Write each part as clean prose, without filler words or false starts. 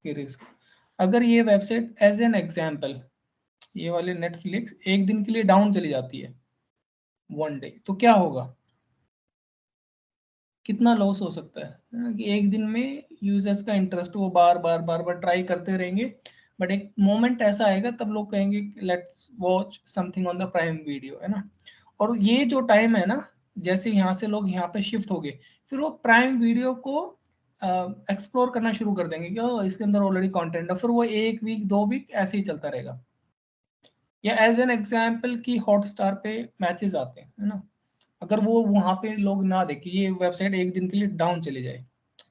की रिस्क। अगर ये वेबसाइट एज एन एग्जाम्पल, ये वाले नेटफ्लिक्स एक दिन के लिए डाउन चली जाती है, वन डे, तो क्या होगा, कितना लॉस हो सकता है कि एक दिन में यूजर्स का इंटरेस्ट वो बार बार बार बार ट्राई करते रहेंगे, बट एक मोमेंट ऐसा आएगा तब लोग कहेंगे let's watch something on the prime video, है ना। और ये जो टाइम है ना, जैसे यहाँ से लोग यहाँ पे शिफ्ट हो गए, फिर वो प्राइम वीडियो को एक्सप्लोर करना शुरू कर देंगे कि इसके अंदर ऑलरेडी कंटेंट है, फिर वो एक वीक 2 वीक ऐसे ही चलता रहेगा। या एज एन एग्जाम्पल की हॉटस्टार पे मैचेस आते हैं, है ना, अगर वो वहां पे लोग ना देखे, ये वेबसाइट एक दिन के लिए डाउन चली जाए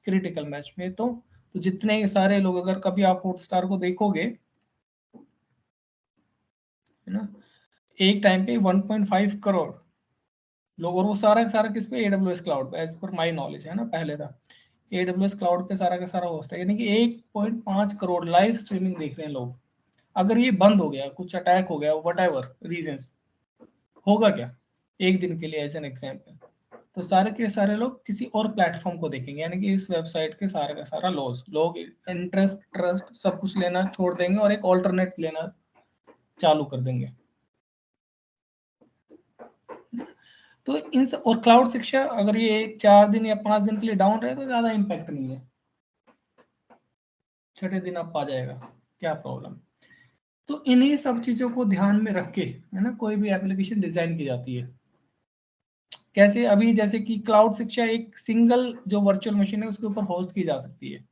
क्रिटिकल मैच में, तो जितने सारे लोग, अगर कभी आप हॉटस्टार को देखोगे, है ना, एक टाइम पे 1.5 करोड़ लोग, और वो सारा का सारा किस पे, AWS क्लाउड पे, एज पर माई नॉलेज, है ना, पहले था AWS क्लाउड पे सारा का सारा होस्ट है, यानी कि 1.5 करोड़ लाइव स्ट्रीमिंग देख रहे हैं लोग। अगर ये बंद हो गया, कुछ अटैक हो गया, वट एवर रीजन, होगा क्या एक दिन के लिए, एज एन एग्जाम्पल, तो सारे के सारे लोग किसी और प्लेटफॉर्म को देखेंगे, यानी कि इस वेबसाइट के सारा का सारा लॉस, लोग इंटरेस्ट ट्रस्ट सब कुछ लेना छोड़ देंगे और एक ऑल्टरनेट लेना चालू कर देंगे। तो इन सब, और क्लाउड शिक्षा अगर ये 4 दिन या 5 दिन के लिए डाउन रहे तो ज्यादा इम्पैक्ट नहीं है, छठे दिन अब आ जाएगा, क्या प्रॉब्लम। तो इन्हीं सब चीजों को ध्यान में रख के, है ना, कोई भी एप्लीकेशन डिजाइन की जाती है। कैसे, अभी जैसे कि क्लाउड शिक्षा एक सिंगल जो वर्चुअल मशीन है उसके ऊपर होस्ट की जा सकती है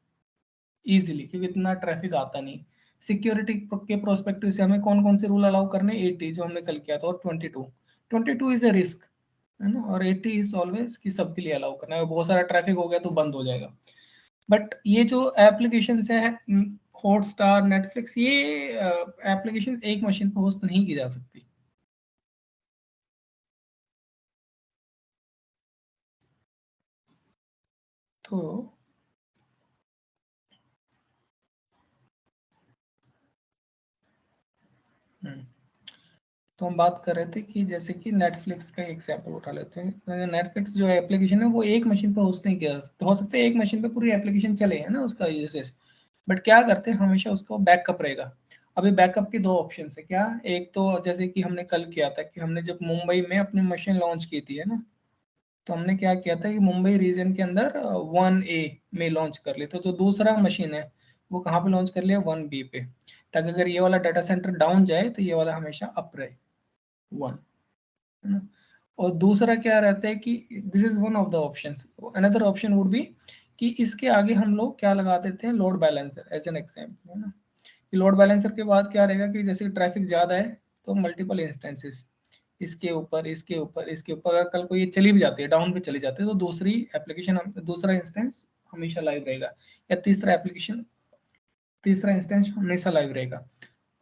इजीली, क्योंकि इतना ट्रैफिक आता नहीं। सिक्योरिटी के प्रोस्पेक्टिव से हमें कौन कौन से रूल अलाउ करने, 80 जो हमने कल किया था, और 22 इज ए रिस्क, है ना, और 80 इज ऑलवेज कि सबके लिए अलाउ करना है, बहुत सारा ट्रैफिक हो गया तो बंद हो जाएगा। बट ये जो एप्लीकेशन है, हॉटस्टार, नेटफ्लिक्स, ये एप्लीकेशन एक मशीन पर होस्ट नहीं की जा सकती। तो तो हम बात कर रहे थे कि जैसे कि नेटफ्लिक्स का एग्जांपल उठा लेते हैं। नेटफ्लिक्स जो एप्लीकेशन है वो एक मशीन पर होस्ट नहीं किया जा सकता, हो सकता है एक मशीन पे पूरी एप्लीकेशन चले, है ना, उसका यूसेज, बट क्या करते हैं हमेशा उसका बैकअप रहेगा। अभी बैकअप के दो ऑप्शन है, क्या, एक तो जैसे कि हमने कल किया था कि हमने जब मुंबई में अपनी मशीन लॉन्च की थी, है ना, तो हमने क्या किया था कि मुंबई रीजन के अंदर 1A में लॉन्च कर लिया, तो जो दूसरा मशीन है वो कहाँ पे लॉन्च कर लिया, 1B पे, ताकि अगर ये वाला डाटा सेंटर डाउन जाए तो ये वाला हमेशा अप रहे, 1, है ना। और दूसरा क्या रहता है कि this is one of the options, another option would be कि इसके आगे हम लोग क्या लगा देते हैं, load balancer as an example, है ना। लोड बैलेंसर के बाद क्या रहेगा कि जैसे ट्रैफिक ज्यादा है तो मल्टीपल इंस्टेंसेस, इसके ऊपर इसके ऊपर इसके ऊपर, अगर कल को ये चली भी जाती है, डाउन पे चली जाती है, तो दूसरी एप्लीकेशन, दूसरा इंस्टेंस हमेशा लाइव रहेगा, या तीसरा इंस्टेंस हमेशा लाइव रहेगा।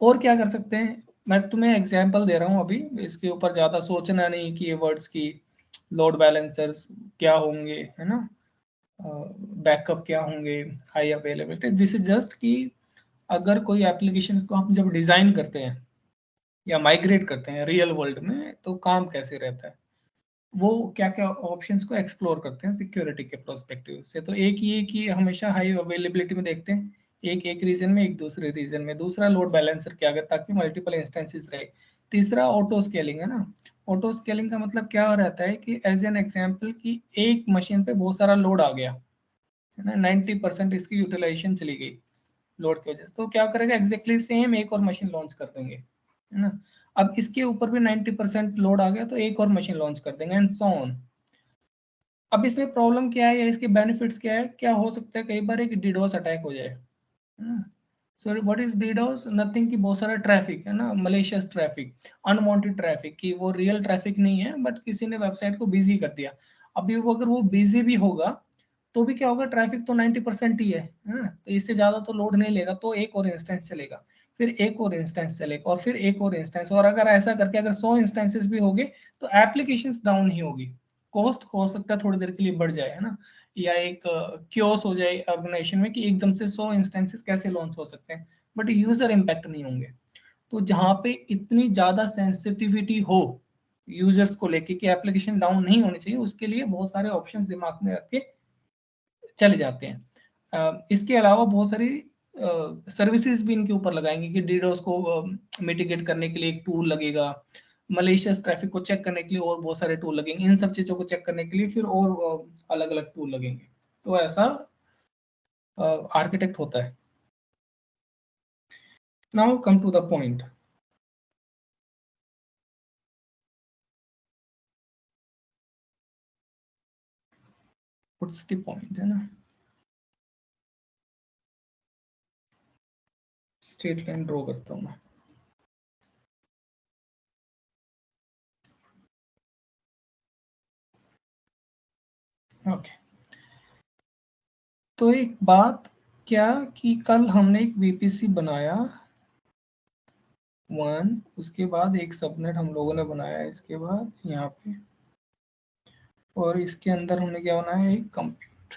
और क्या कर सकते हैं, मैं तुम्हें एग्जांपल दे रहा हूँ अभी, इसके ऊपर ज़्यादा सोचना नहीं कि ये वर्ड्स की लोड बैलेंसर्स क्या होंगे, है ना, बैकअप क्या होंगे, high availability, this is just कि अगर कोई एप्लीकेशन को हम जब डिज़ाइन करते हैं या माइग्रेट करते हैं रियल वर्ल्ड में, तो काम कैसे रहता है, वो क्या क्या ऑप्शंस को एक्सप्लोर करते हैं सिक्योरिटी के प्रोस्पेक्टिव से। तो एक ये कि हमेशा हाई अवेलेबिलिटी में देखते हैं, एक एक रीजन में, एक दूसरे रीजन में, दूसरा लोड बैलेंसर क्या अगर, ताकि मल्टीपल इंस्टेंसेस रहे, तीसरा ऑटो स्केलिंग, है ना। ऑटो स्केलिंग का मतलब क्या रहता है कि एज एन एग्जाम्पल की एक मशीन पे बहुत सारा लोड आ गया, है ना, 90% इसकी यूटिलाइजेशन चली गई लोड की वजह से, तो क्या करेगा, एग्जैक्टली सेम एक और मशीन लॉन्च कर देंगे, है ना। अब इसके ऊपर भी 90% लोड आ गया तो एक और मशीन लॉन्च कर देंगे, एंड सो ऑन। अब इसमें प्रॉब्लम क्या है या इसके बेनिफिट्स क्या है, क्या हो सकता है कई बार एक डीडोस अटैक हो जाए, है ना। So what is DDoS, nothing की बहुत सारा ट्रैफिक, है ना, मलेशियस ट्रैफिक, अनवांटेड ट्रैफिक, कि वो रियल ट्रैफिक नहीं है बट किसी ने वेबसाइट को बिजी कर दिया। अभी वो अगर वो बिजी भी होगा तो भी क्या होगा, ट्रैफिक तो 90% ही है ना, तो इससे ज्यादा तो लोड नहीं लेगा, तो एक और इंस्टेंस चलेगा, फिर एक और इंस्टेंस चलेगा, और फिर एक और इंस्टेंस, और अगर ऐसा करके अगर 100 इंस्टेंसेस भी होंगे तो एप्लीकेशंस डाउन नहीं होगी, कॉस्ट हो सकता है थोड़ी देर के लिए बढ़ जाए, है ना, या एक क्योस हो जाए ऑर्गेनाइजेशन में कि एकदम से 100 इंस्टेंसेस कैसे लॉन्च हो सकते हैं, बट यूजर इम्पैक्ट नहीं होंगे। तो जहां पे इतनी ज्यादा सेंसिटिविटी हो यूजर्स को लेके कि एप्लीकेशन डाउन नहीं होनी चाहिए, उसके लिए बहुत सारे ऑप्शंस दिमाग में रख के चले जाते हैं। इसके अलावा बहुत सारी सर्विसेज भी इनके ऊपर लगाएंगे कि डीडोस को मिटिगेट करने के लिए एक टूल लगेगा, मलेशियस ट्रैफिक को चेक करने के लिए और बहुत सारे टूल लगेंगे, इन सब चीज़ों को चेक करने के लिए फिर और अलग अलग टूल लगेंगे। तो ऐसा आर्किटेक्ट होता है। Now come to the point. What's the point, है ना। स्ट्रेट लाइन ड्रॉ करता हूं मैं। ओके, तो एक बात क्या कि कल हमने एक वीपीसी बनाया 1, उसके बाद एक सबनेट हम लोगों ने बनाया, इसके बाद यहाँ पे, और इसके अंदर हमने क्या बनाया, एक कंप्यूट,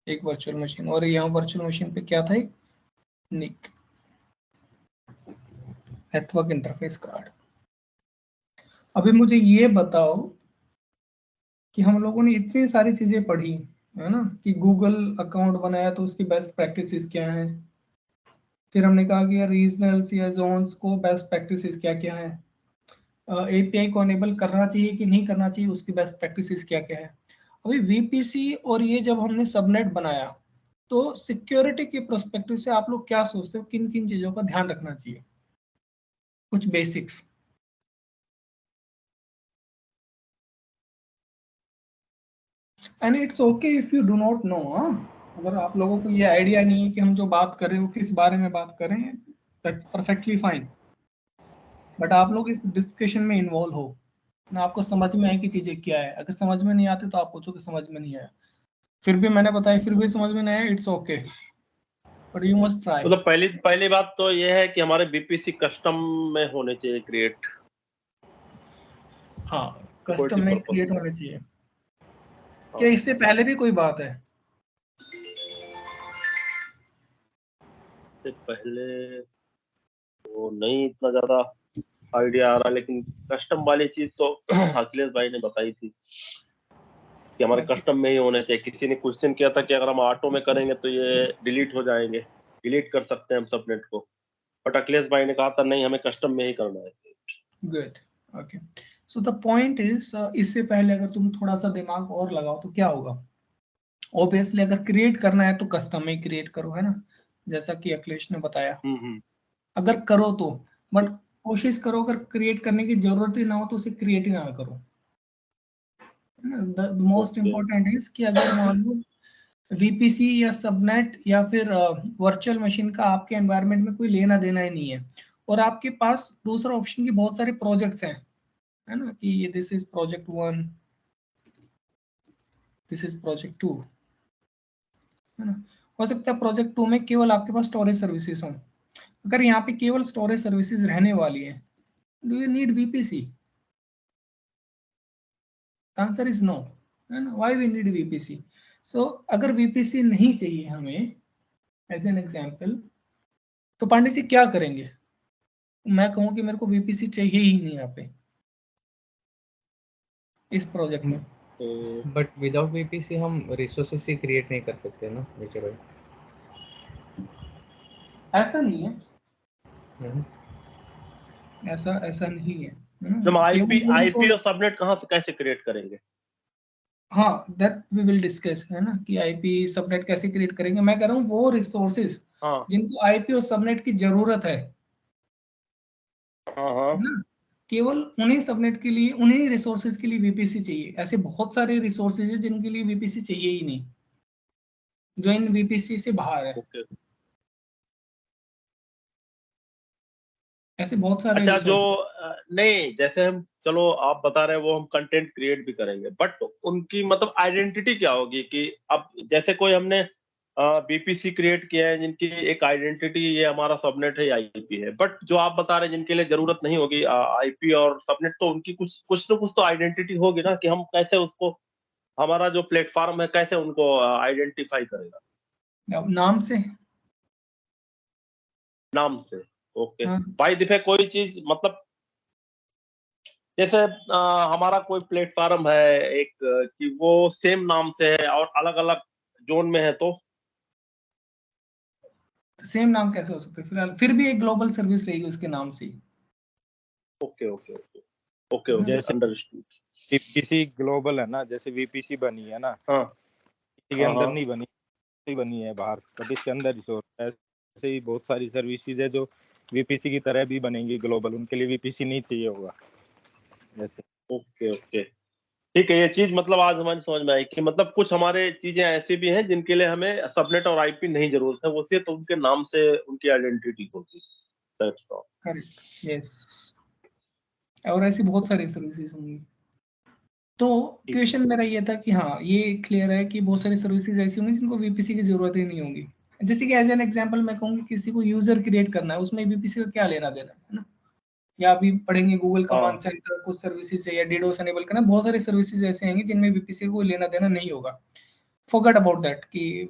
एक वर्चुअल मशीन, और यहाँ वर्चुअल मशीन पे क्या था, एक निक, नेटवर्क इंटरफेस कार्ड। अभी मुझे ये बताओ कि हम लोगों ने इतनी सारी चीजें पढ़ी, है ना, कि गूगल अकाउंट बनाया तो उसकी बेस्ट प्रैक्टिसेस क्या हैं, फिर हमने कहा कि यार रीजनल्स या जोन्स को बेस्ट प्रैक्टिसेस क्या क्या है, एपीआई को अनेबल करना चाहिए कि नहीं करना चाहिए, उसकी बेस्ट प्रैक्टिसेस क्या क्या है। अभी वीपीसी और ये जब हमने सबनेट बनाया तो सिक्योरिटी के प्रोस्पेक्टिव से आप लोग क्या सोचते हो, किन किन चीजों का ध्यान रखना चाहिए, कुछ basics. And it's okay if you do not know. अगर आप लोगों को ये आइडिया नहीं है कि हम जो बात कर रहे हो किस बारे में बात कर रहे हैं, दैट्स परफेक्टली फाइन, बट आप लोग इस डिस्कशन में इन्वॉल्व हो ना, आपको समझ में आए कि चीजें क्या है। अगर समझ में नहीं आते तो आप पूछो कि समझ में नहीं आया, फिर भी मैंने बताया फिर भी समझ में नहीं आया, it's okay, but you must try. मतलब पहली बात तो ये है कि हमारे बीपीसी कस्टम में होने चाहिए क्रिएट। हाँ, सिक्योरिटी कस्टम में पर्पस क्रिएट से। होने चाहिए। हाँ, क्या इससे पहले भी कोई बात है? इससे पहले तो नहीं इतना ज्यादा आइडिया आ रहा, लेकिन कस्टम वाली चीज तो अखिलेश भाई ने बताई थी कि हमारे ओके, कस्टम में ही होने चाहिए। किसी ने क्वेश्चन किया था कि अगर हम ऑटो में करेंगे तो ये डिलीट हो जाएंगे, डिलीट कर सकते हैं हम सबनेट को, बट अखिलेश भाई ने कहा था नहीं, हमें कस्टम में ही करना है। Good, okay. So the point is, इससे पहले अगर तुम थोड़ा सा दिमाग और लगाओ तो क्या होगा। ऑब्वियसली अगर क्रिएट करना है तो कस्टम में क्रिएट करो, है ना, जैसा कि अखिलेश ने बताया। हम्म। अगर करो तो, बट कोशिश करो अगर क्रिएट करने की जरूरत ही ना हो तो उसे क्रिएट ही ना करो। The most okay. Important is कि अगर मान लो वीपीसी या सबनेट या फिर वर्चुअल मशीन का आपके एनवायरनमेंट में कोई लेना देना ही नहीं है, और आपके पास दूसरा ऑप्शन की बहुत सारे प्रोजेक्ट्स हैं, है ना, कि ये this is project 1, this is project 2, है ना। हो सकता है प्रोजेक्ट 2 में केवल आपके पास स्टोरेज सर्विसेज हों। अगर यहाँ पे केवल स्टोरेज सर्विसेज रहने वाली है, do you need VPC? Answer is no, है ना। Why we need VPC? So अगर वीपीसी नहीं चाहिए हमें, एज एन एग्जांपल, तो पांडे जी क्या करेंगे? मैं कहूँ कि मेरे को वीपीसी चाहिए ही नहीं यहाँ पे इस प्रोजेक्ट में। बट विदाउट वीपीसी हम रिसोर्सेस ही क्रिएट नहीं कर सकते ना विजय भाई। ऐसा नहीं है, हम्म। ऐसा ऐसा नहीं है, हम केवल वो आईपी रिसोर्स। और सबनेट कहाँ से कैसे क्रिएट करेंगे? हाँ, दैट वी विल डिस्कस, है ना, कि आईपी सबनेट कैसे क्रिएट करेंगे। मैं कह रहा हूँ वो रिसोर्सेज हाँ जिनको आईपी और सबनेट की जरूरत है हाँ हाँ। ना, केवल उन्हीं सबनेट के लिए, उन्हीं रिसोर्सेज के लिए वीपीसी चाहिए। ऐसे बहुत सारे रिसोर्सेज हैं जिनके लिए वीपीसी चाहिए ही नहीं, जो इन वीपीसी से बाहर है। ओके। ऐसे बहुत सारे अच्छा, जो रिसोर्सेज। नहीं, जैसे हम, चलो आप बता रहे हैं वो हम कंटेंट क्रिएट भी करेंगे, बट उनकी मतलब आइडेंटिटी क्या होगी? कि अब जैसे कोई हमने बीपीसी क्रिएट किया है जिनकी एक आइडेंटिटी ये हमारा सबनेट है, आईपी है, बट जो आप बता रहे हैं जिनके लिए जरूरत नहीं होगी आईपी और सबनेट, तो उनकी कुछ कुछ तो कुछ तो आइडेंटिटी होगी ना, कि हम कैसे उसको, हमारा जो प्लेटफॉर्म है कैसे उनको आइडेंटिफाई करेगा? नाम से। नाम से। ओके। हाँ, बाय डिफॉल्ट कोई चीज मतलब, जैसे हमारा कोई प्लेटफॉर्म है एक, कि वो सेम नाम से है और अलग अलग जोन में है, तो सेम नाम कैसे हो सकता है फिलहाल, फिर भी एक ग्लोबल सर्विस रहेगी उसके नाम से। Okay okay okay okay okay, जैसे अंडरस्टूड। वीपीसी ग्लोबल है ना, जैसे वीपीसी बनी है ना, हाँ इसके हाँ अंदर हाँ। नहीं बनी है बाहर, बट इसके अंदर ही सो है। ऐसे ही बहुत सारी सर्विसेज है जो वीपीसी की तरह भी बनेंगी ग्लोबल, उनके लिए वीपीसी नहीं चाहिए होगा जैसे। ओके ओके, ठीक है। ये चीज मतलब आज हमारी समझ में आई कि मतलब कुछ हमारे चीजें ऐसी भी हैं जिनके लिए हमें सबनेट और आईपी नहीं जरूरत है, वो सिर्फ उनके नाम से उनकी आइडेंटिटी होगी। That's all. Correct, yes. और ऐसी बहुत सारी सर्विसेज होंगी। तो क्वेश्चन मेरा ये था कि हाँ ये क्लियर है कि बहुत सारी सर्विसेज ऐसी होंगी जिनको वीपीसी की जरूरत ही नहीं होगी। जैसे कि एज एन एग्जांपल मैं कहूँगी किसी को यूजर क्रिएट करना है, उसमें वीपीसी का क्या लेना देना है ना। या अभी पढ़ेंगे गूगल कमांड सेंटर, कुछ सर्विसेज है या डीडोस एनेबल करना, बहुत सारी सर्विसेज ऐसे हैं जिनमें वीपीसी को लेना देना नहीं होगा। फॉरगेट अबाउट दैट कि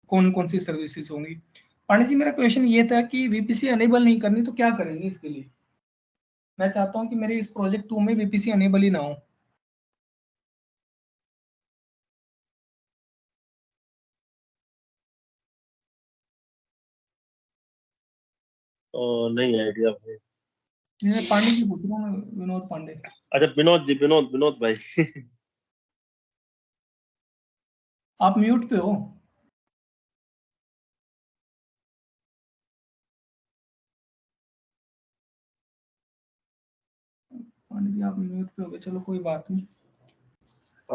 कौन कौन सी सर्विसेज होंगी। पांडे जी मेरा क्वेश्चन ये था कि वीपीसी अनेबल नहीं करनी तो क्या करेंगे इसके लिए। मैं चाहता हूं कि मेरे इस प्रोजेक्ट 2 में वीपीसी अनेबल ही ना हो। नहीं आइडिया भाई। मैं पांडे जी पूछ रहा हूँ, विनोद पांडे। अच्छा विनोद जी, विनोद भाई। आप म्यूट पे हो। पांडे जी आप म्यूट पे हो गए, चलो कोई बात नहीं।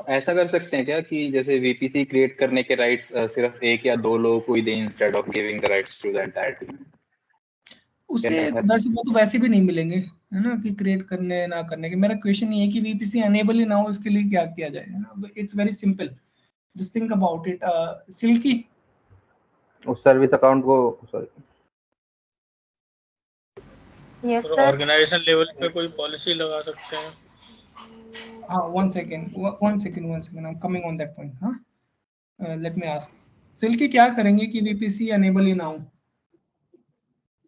ऐसा कर सकते हैं क्या कि जैसे वीपीसी क्रिएट करने के राइट्स सिर्फ एक या दो लोगों को ही दें instead of giving the rights to the entire team? उससे वैसे वो तो वैसे भी नहीं मिलेंगे है ना, कि क्रिएट करने ना करने के। मेरा क्वेश्चन ये है कि वीपीसी अनेबल ही ना हो, इसके लिए क्या किया जाए, है ना। It's very simple, just think about it. Silky उस सर्विस अकाउंट को सॉरी ऑर्गेनाइजेशन लेवल पे कोई पॉलिसी लगा सकते हैं। हाँ, one second, I am coming on that point. हाँ, लेट मी आस्क सिल्की, क्या करेंगे कि वीपीसी अनेबल ही ना हो।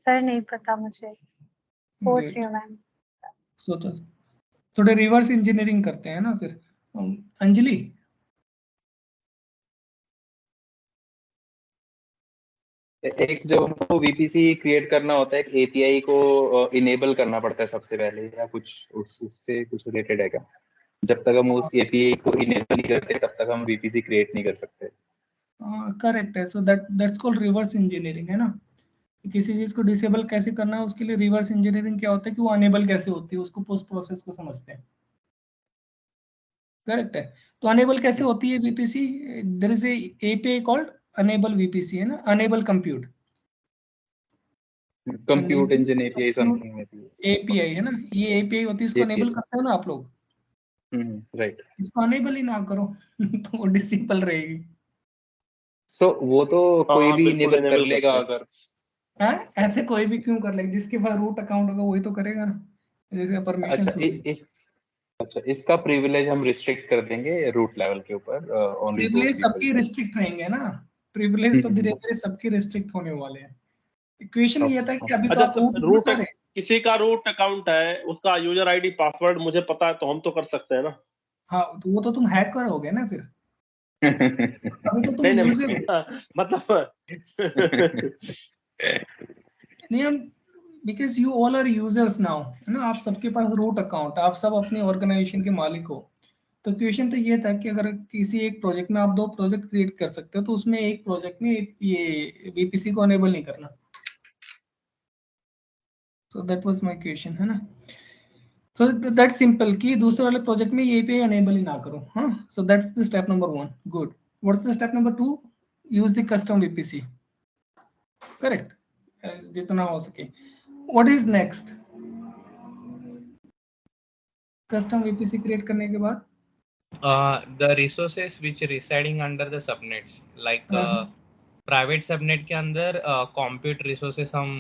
सर नहीं पता मुझे, सोच रही हूँ मैम। सोचो, थोड़े रिवर्स इंजीनियरिंग करते हैं ना फिर। अंजलि एक जो हमको वीपीसी क्रिएट करना होता है, एक एपीआई को इनेबल करना पड़ता है सबसे पहले, या कुछ उससे कुछ रिलेटेड है क्या? जब तक हम उस एपीआई को इनेबल नहीं करते तब तक हम वीपीसी क्रिएट नहीं कर सकते। करेक्ट है। So that's called reverse engineering, है ना। किसी चीज को डिसेबल कैसे करना है, उसके लिए रिवर्स इंजीनियरिंग क्या होता है कि वो अनेबल कैसे होती है, उसको पोस्ट प्रोसेस को समझते हैं। करेक्ट है। तो अनेबल कैसे होती है VPC? There is a API called enable VPC, है ना, enable compute. Compute engine API something में भी एपीआई है ना, ये एपीआई होती है, इसको अनेबल करते हो ना आप लोग। राइट। इसको अनेबल ही ना करो तो वो डिसेबल रहेगी। सो वो तो कोई भी बिल्कुल इनेबल कर enable लेगा करते हैं। अगर। हाँ, ऐसे कोई भी क्यों कर लेगा? जिसके पास रूट अकाउंट होगा वही तो करेगा ना, जैसे परमिशन अच्छा होगी। इसका प्रिविलेज हम रिस्ट्रिक्ट कर देंगे रूट लेवल के ऊपर, ओनली दोस प्रिविलेज सबकी पीपल। रिस्ट्रिक्ट रहेंगे ना, प्रिविलेज तो धीरे धीरे सबकी रिस्ट्रिक्ट होने वाले हैं। इक्वेशन ये था कि अभी तो अच्छा आप रूट रूट, सारे। किसी का रूट अकाउंट है, उसका यूजर आईडी पासवर्ड मुझे पता है, तो हम तो कर सकते हैं ना। हाँ, तो वो तो तुम हैकर हो गए ना फिर। अभी तो तुम नहीं यूजर नहीं मतलब नहीं, हम because you all are users now, है ना। आप सबके पास रूट अकाउंट, आप सब अपनी ऑर्गेनाइजेशन के मालिक हो। तो क्वेश्चन तो ये था कि अगर किसी एक प्रोजेक्ट में आप 2 प्रोजेक्ट क्रिएट कर सकते हो, तो उसमें एक प्रोजेक्ट में ये वीपीसी को अनेबल नहीं करना। सो दैट वाज माय क्वेश्चन, है ना। सो दैट सिंपल कि दूसरे वाले प्रोजेक्ट में ये एपीआई अनेबल ही ना करो। हाँ, so that's the step number 1। Good. What's the step number 2? Use the custom VPC. Correct, जितना हो सके। What is next? Custom VPC create करने के बाद The resources which residing under the subnets, like private subnet के अंदर compute resources हम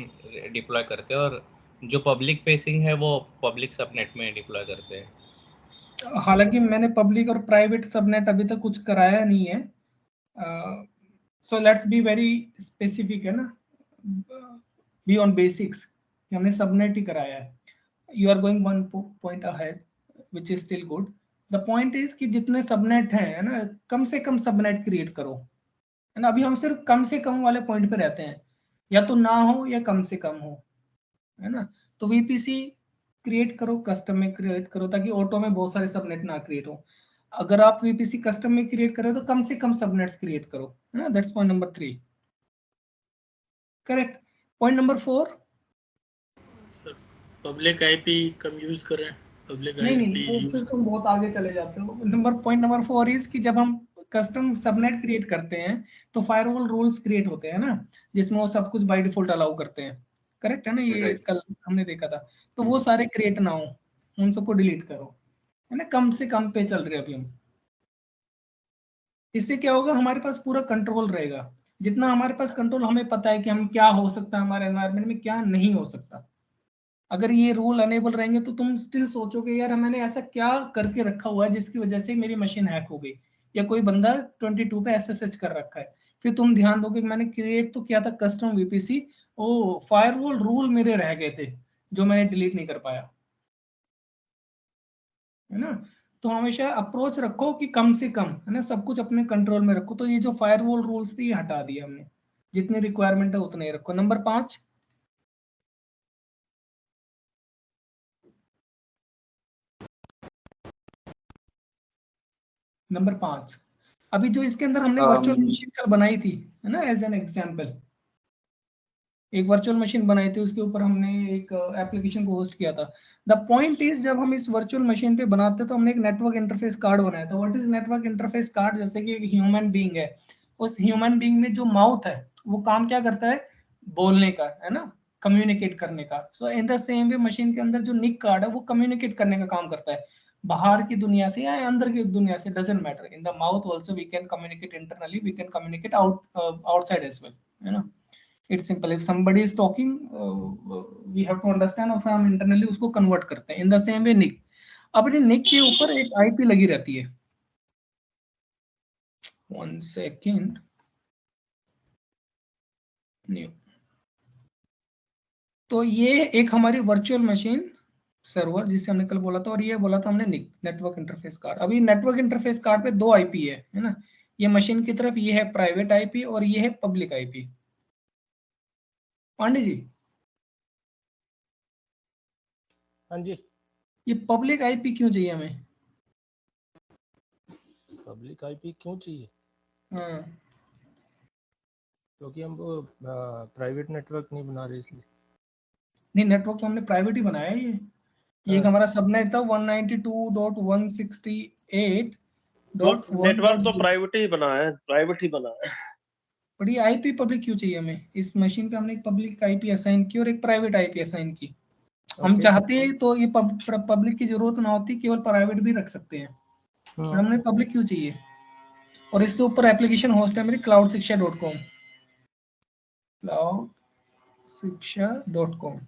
deploy करते हैं, और जो पब्लिक फेसिंग है वो पब्लिक सबनेट में डिप्लॉय करते हैं। हालांकि मैंने पब्लिक और प्राइवेट सबनेट अभी तक कुछ कराया नहीं है। So let's be very specific, है ना, बी ऑन बेसिक्स। हमने सबनेट ही कराया है। You are going one point ahead, which is still good. The point is कि जितने सबनेट हैं, है ना, कम से कम सबनेट क्रिएट करो, है ना। अभी हम सिर्फ कम से कम वाले पॉइंट पे रहते हैं या तो ना हो या कम से कम हो, है ना। तो वीपीसी क्रिएट करो, कस्टम में क्रिएट करो, ताकि ऑटो में बहुत सारे सबनेट ना क्रिएट हो। अगर आप वीपीसी कस्टम में क्रिएट करो तो कम से कम सबनेट्स क्रिएट करो, है ना। That's point number 3, correct. Point number 4, sir public IP come use करें, पब्लिक नहीं आईपी नहीं, यूज उससे तुम बहुत आगे चले जाते हो। पॉइंट नंबर 4 इज कि जब हम कस्टम सबनेट क्रिएट करते हैं तो फायरवॉल रूल्स क्रिएट होते हैं ना, जिसमें वो सब कुछ बाय डिफॉल्ट अलाउ करते हैं, करेक्ट है ना। ये Right. कल हमने देखा था। तो वो सारे क्रिएट ना हो, उन सबको डिलीट करो, है ना। कम से कम पे चल रहे हैं अभी हम। इससे क्या होगा, हमारे पास पूरा कंट्रोल रहेगा। जितना हमारे पास कंट्रोल, हमें पता है कि हम क्या हो सकता है हमारे एनवायरनमेंट में, क्या नहीं हो सकता। अगर ये रूल अनेबल रहेंगे तो तुम स्टिल सोचोगे यार मैंने ऐसा क्या करके रखा हुआ है जिसकी वजह से मेरी मशीन हैक हो गई, या कोई बंदा 22 पे एसएसएच कर रखा है। फिर तुम ध्यान दोगे कि मैंने क्रिएट तो किया था कस्टम वीपीसी, ओ फायरवॉल रूल मेरे रह गए थे जो मैंने डिलीट नहीं कर पाया, है ना। तो हमेशा अप्रोच रखो कि कम से कम, है ना, सब कुछ अपने कंट्रोल में रखो। तो ये जो फायरवॉल रूल्स थे ये हटा दिए हमने, जितनी रिक्वायरमेंट है उतने ही रखो। नंबर 5, नंबर 5, अभी जो इसके अंदर हमने वर्चुअल मशीन कल बनाई थी, है ना, एज एन एग्जांपल, एक वर्चुअल मशीन बनाई थी, उसके ऊपर हमने एक एप्लीकेशन को होस्ट किया था। द पॉइंट इज, जब हम इस वर्चुअल मशीन पे बनाते तो हमने एक नेटवर्क इंटरफेस कार्ड बनाया था। What is network interface card? जैसे कि एक ह्यूमन बीइंग है, उस ह्यूमन बीइंग में जो माउथ है वो काम क्या करता है? बोलने का, है ना, कम्युनिकेट करने का। So in the same way machine के अंदर जो निक कार्ड है वो कम्युनिकेट करने का काम करता है, बाहर की दुनिया से या अंदर की दुनिया से, doesn't matter. In the mouth also we can communicate internally, we can communicate outside as well, है ना। It's simple. If somebody is talking, we have to understand और फिर हम internally उसको convert करते हैं। In the same way NIC, अपने NIC के ऊपर एक IP लगी रहती है। One second. New. तो ये एक हमारी वर्चुअल मशीन सर्वर जिसे हमने कल बोला था, और ये बोला था हमने NIC, नेटवर्क इंटरफेस कार्ड। अभी नेटवर्क इंटरफेस कार्ड पे 2 IP है ना। ये मशीन की तरफ ये है प्राइवेट IP और ये है पब्लिक IP। पांडे जी, हाँ जी, ये पब्लिक IP क्यों चाहिए हमें? पब्लिक आईपी क्यों चाहिए? हाँ, क्योंकि हम वो प्राइवेट नेटवर्क नहीं बना रहे इसलिए। नहीं, नेटवर्क तो हमने प्राइवेट ही बनाया है। ये एक हमारा सबनेट था 192.168.1. नेटवर्क तो प्राइवेट ही बना है, प्राइवेट ही बना है। बट ये आईपी पब्लिक क्यों चाहिए हमें? इस मशीन पे हमने एक पब्लिक आईपी असाइन की और एक प्राइवेट आईपी असाइन की। हम चाहते हैं तो ये पब्लिक की जरूरत ना होती, केवल प्राइवेट भी रख सकते हैं, बट हमने पब्लिक क्यों चाहिए? और इसके ऊपर एप्लीकेशन होस्ट है मेरी cloudsiksha.com, cloudsiksha.com,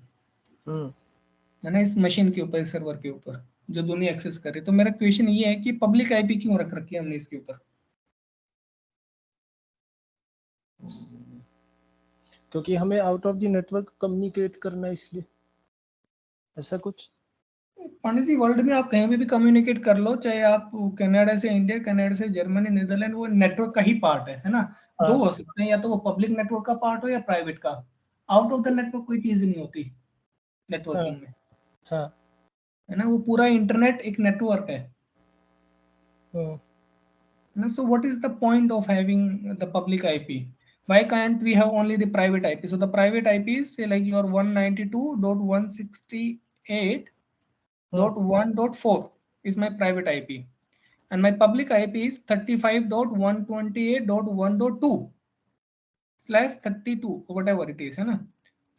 है ना, इस मशीन के ऊपर, इस सर्वर के ऊपर जो दुनिया एक्सेस कर रही है। तो मेरा क्वेश्चन ये है कि पब्लिक आईपी क्यों रख रखी है हमने इसके ऊपर? क्योंकि हमें out of the network communicate करना है, इसलिए ऐसा कुछ। पंडित जी, वर्ल्ड में आप कहीं भी कम्युनिकेट कर लो, चाहे आप कनाडा से इंडिया, कनाडा से जर्मनी, नीदरलैंड, वो नेटवर्क का ही पार्ट है ना। दो हो सकते हैं, या तो वो पब्लिक नेटवर्क का पार्ट हो या प्राइवेट का। आउट ऑफ द नेटवर्क कोई चीज नहीं होती नेटवर्किंग में, है ना। वो पूरा इंटरनेट एक नेटवर्क है ना। So what is the point of having the public IP? Why can't we have only the private IP? So the private IP is say like your 192.168.1.4 is my private IP, and my public IP is 35.128.1.2/32, whatever it is, है ना.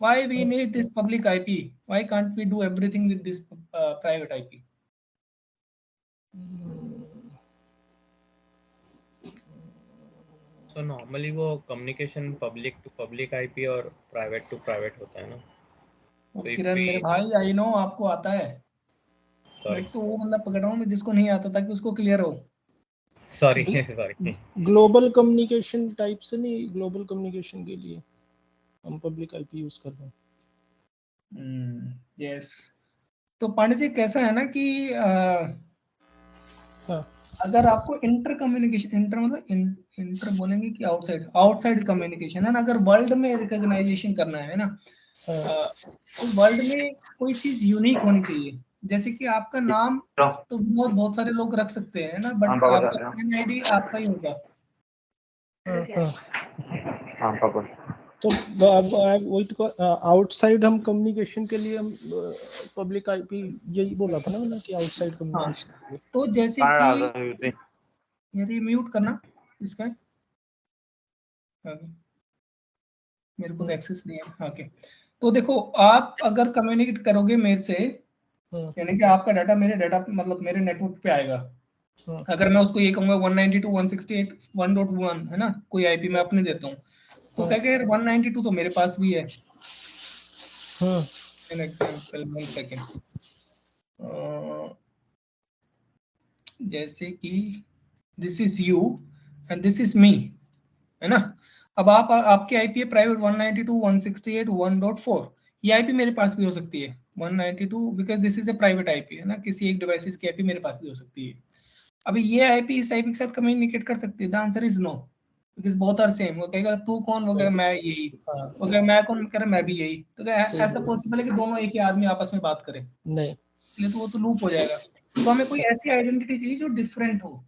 Why we need this public IP? Why can't we do everything with this private IP? So normally वो communication public to public IP और private to private होता है ना. So किरण मेरे भाई, I know आपको आता है. मैं तो वो बंदा पकड़ रहा हूँ मैं जिसको नहीं आता, ताकि उसको क्लियर हो. सॉरी. ग्लोबल कम्युनिकेशन टाइप से नहीं, ग्लोबल कम्युनिकेशन के लिए हम पब्लिक आईपी यूज कर रहे हैं. यस. तो पांडे जी कैसा है ना कि अगर आपको इंटर कम्युनिकेशन, इंटर मतलब इंटर बोलेंगे कि आउटसाइड, आउटसाइड कम्युनिकेशन है ना, अगर वर्ल्ड में रिकॉग्नाइजेशन करना है ना, तो वर्ल्ड में कोई चीज यूनिक होनी चाहिए। जैसे कि आपका नाम तो बहुत सारे लोग रख सकते हैं ना, बट आपका पैन आईडी आपका ही होगा। तो अब वही तो आउटसाइड हम कम्युनिकेशन के लिए हम पब्लिक आईपी यही बोला था ना मैंने कि आउटसाइड कम्युनिकेशन। तो जैसे कि यार ये म्यूट करना इसका, मेरे को एक्सेस नहीं है। ओके, तो देखो आप अगर कम्युनिकेट करोगे मेरे से, यानी कि आपका डाटा मेरे डाटा मतलब मेरे नेटवर्क पे आएगा। अगर मैं उसको ये कहूंगा 192.168.1.1 है ना, कोई आईपी मैं अपने देता हूँ, तो क्या यार 192 तो मेरे पास भी है। एन एग्जांपल, 1 सेकंड, जैसे कि this is you and this is me, है ना। अब आप आपकी आईपी है प्राइवेट 192.168.1.4, ये आईपी मेरे पास भी हो सकती है 192, because this is a private IP, है ना, किसी एक डिवाइसेस की आईपी मेरे पास भी हो सकती है। अभी ये आईपी इस आईपी के साथ कम्युनिकेट कर सकती है? The answer is no, because both are same. वो कहेगा तू कौन, वो कहेगा मैं यही, वो कहेगा मैं कौन, कह रहा मैं भी यही। तो ऐसा पॉसिबल है कि दोनों एक ही आदमी आपस में बात करें? नहीं, इसलिए तो वो तो लूप हो जाएगा। तो हमें कोई ऐसी आइडेंटिटी चाहिए जो डिफरेंट हो,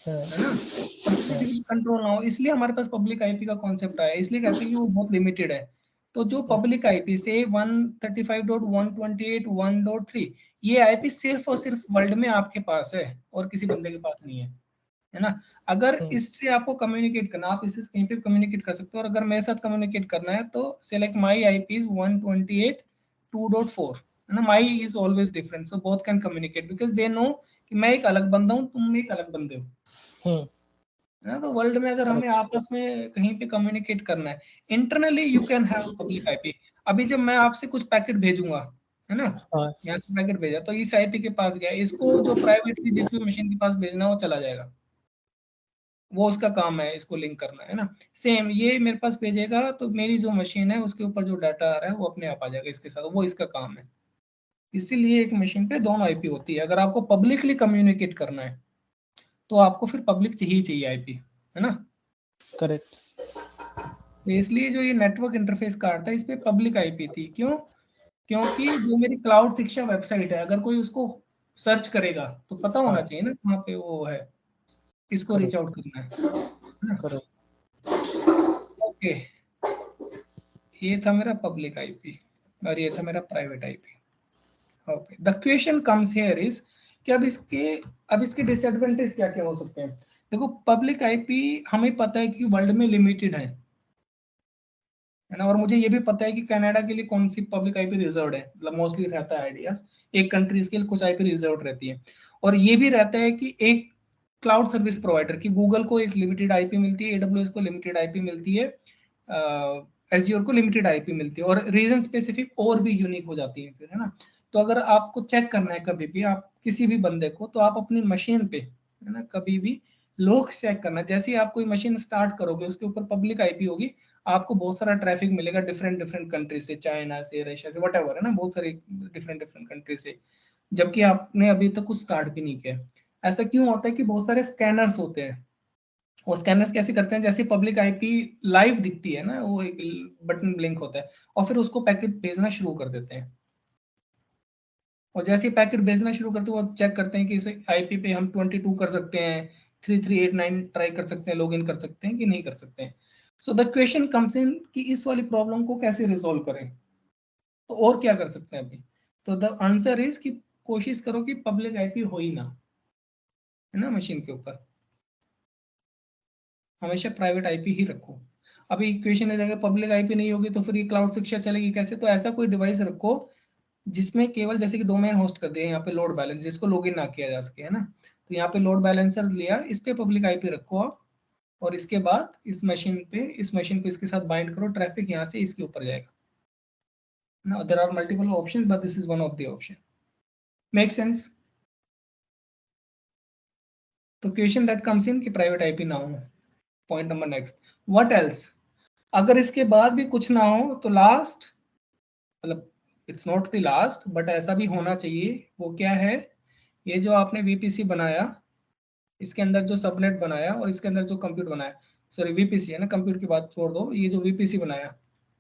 है ना, कंट्रोल ना हो। इसलिए हमारे पास पब्लिक आईपी का कॉन्सेप्ट आया, इसलिए कहते हैं कि वो बहुत लिमिटेड है। तो जो पब्लिक आईपी से 135.128.1.3, ये आईपी सिर्फ और सिर्फ वर्ल्ड में आपके पास है और किसी बंदे के पास नहीं है, है ना। अगर इससे आपको कम्युनिकेट करना, आप इससे कहीं पे कम्युनिकेट कर सकते हो। और अगर मेरे साथ कम्युनिकेट करना है तो सेलेक्ट माई आईपी 128.2.4, है ना। My is always different, so both can communicate because they know कि मैं एक अलग बंदा हूँ, तुम एक अलग बंदे हो, है ना। तो वर्ल्ड में अगर हमें आपस में कहीं पे कम्युनिकेट करना है internally, you can have public IP. अभी जब मैं आपसे कुछ पैकेट भेजूंगा, है ना, यहाँ से पैकेट भेजा तो इस आईपी के पास गया, इसको जो प्राइवेटली जिस भी मशीन के पास भेजना वो चला जाएगा, वो उसका काम है इसको लिंक करना, है ना। सेम ये मेरे पास भेजेगा तो मेरी जो मशीन है उसके ऊपर जो डाटा आ रहा है वो अपने आप आ जाएगा इसके साथ, वो इसका काम है। इसीलिए एक मशीन पे दोनों आईपी होती है। अगर आपको पब्लिकली कम्युनिकेट करना है तो आपको फिर पब्लिक चाहिए आईपी, है ना। करेक्ट। तो इसलिए जो ये नेटवर्क इंटरफेस कार्ड था इस पे पब्लिक आईपी थी। क्यों? क्योंकि जो मेरी क्लाउड शिक्षा वेबसाइट है, अगर कोई उसको सर्च करेगा तो पता होना चाहिए ना कहाँ पे वो है, किसको रीच आउट करना है ना। ओके, ये था मेरा पब्लिक आईपी और ये था मेरा private IP. Okay, the question comes here is कि अब इसके डिसएडवांटेज क्या क्या हो सकते हैं। देखो, पब्लिक आईपी हमें पता है कि वर्ल्ड में लिमिटेड है ना, और मुझे ये भी पता है कि कनाडा के लिए कौन सी पब्लिक आईपी रिजर्व्ड है, मतलब मोस्टली रहता है आइडिया, एक कंट्रीज के लिए कुछ आईपी रिजर्व्ड रहती है। और ये भी रहता है कि एक क्लाउड सर्विस प्रोवाइडर की गूगल को एक लिमिटेड आईपी मिलती है, एडब्ल्यूएस को लिमिटेड आईपी मिलती है, एज्योर को लिमिटेड आईपी मिलती है, और रीजन स्पेसिफिक और भी यूनिक हो जाती है फिर, है ना। तो अगर आपको चेक करना है कभी भी आप किसी भी बंदे को, तो आप अपनी मशीन पे, है ना, कभी भी लोग चेक करना, जैसे ही आप कोई मशीन स्टार्ट करोगे उसके ऊपर पब्लिक आईपी होगी, आपको बहुत सारा ट्रैफिक मिलेगा डिफरेंट कंट्री से, चाइना से, रशिया से, व्हाटएवर, है ना, बहुत सारी डिफरेंट कंट्री से, जबकि आपने अभी तक कुछ स्टार्ट भी नहीं किया। ऐसा क्यों होता है कि बहुत सारे स्कैनर्स होते हैं। वो स्कैनर्स कैसे करते हैं, जैसे पब्लिक आईपी लाइव दिखती है ना, वो एक बटन ब्लिंक होता है और फिर उसको पैकेट भेजना शुरू कर देते हैं। और जैसे ही पैकेट भेजना शुरू करते हैं वो चेक करते हैं कि इस आईपी पे हम 22 कर सकते हैं, 3389 ट्राई कर सकते हैं, लॉगिन कर सकते हैं कि नहीं कर सकते हैं। So the question comes in कि इस वाली प्रॉब्लम को कैसे रिजोल्व करें, तो और क्या कर सकते हैं अभी। तो द आंसर इज कि कोशिश करो कि पब्लिक आईपी हो ही ना, है ना, मशीन के ऊपर हमेशा प्राइवेट आईपी ही रखो। अभी इक्वेशन रहेगा पब्लिक आईपी नहीं होगी तो फिर ये क्लाउड शिक्षा चलेगी कैसे। तो ऐसा कोई डिवाइस रखो जिसमें केवल, जैसे कि डोमेन होस्ट कर दिया, यहाँ पे लोड बैलेंस, जिसको लॉगिन ना किया जा सके, है ना। तो यहाँ पे लोड बैलेंसर लिया, इस पे पब्लिक आईपी रखो आप, और इसके बाद इस मशीन को इसके साथ बाइंड करो, ट्रैफिक यहाँ से इसके ऊपर जाएगा। Now there are multiple options, but this is one of the option. Make sense? तो क्वेश्चन दैट कम्स इन कि प्राइवेट आईपी ना हो। Point number next, what else, अगर इसके बाद भी कुछ ना हो तो लास्ट, मतलब it's not the last but ऐसा भी होना चाहिए, वो क्या है, ये जो आपने वीपीसी बनाया इसके अंदर जो सबनेट बनाया और इसके अंदर जो कंप्यूट बनाया, सॉरी वीपीसी है ना, कंप्यूट की बात छोड़ दो, ये जो वीपीसी बनाया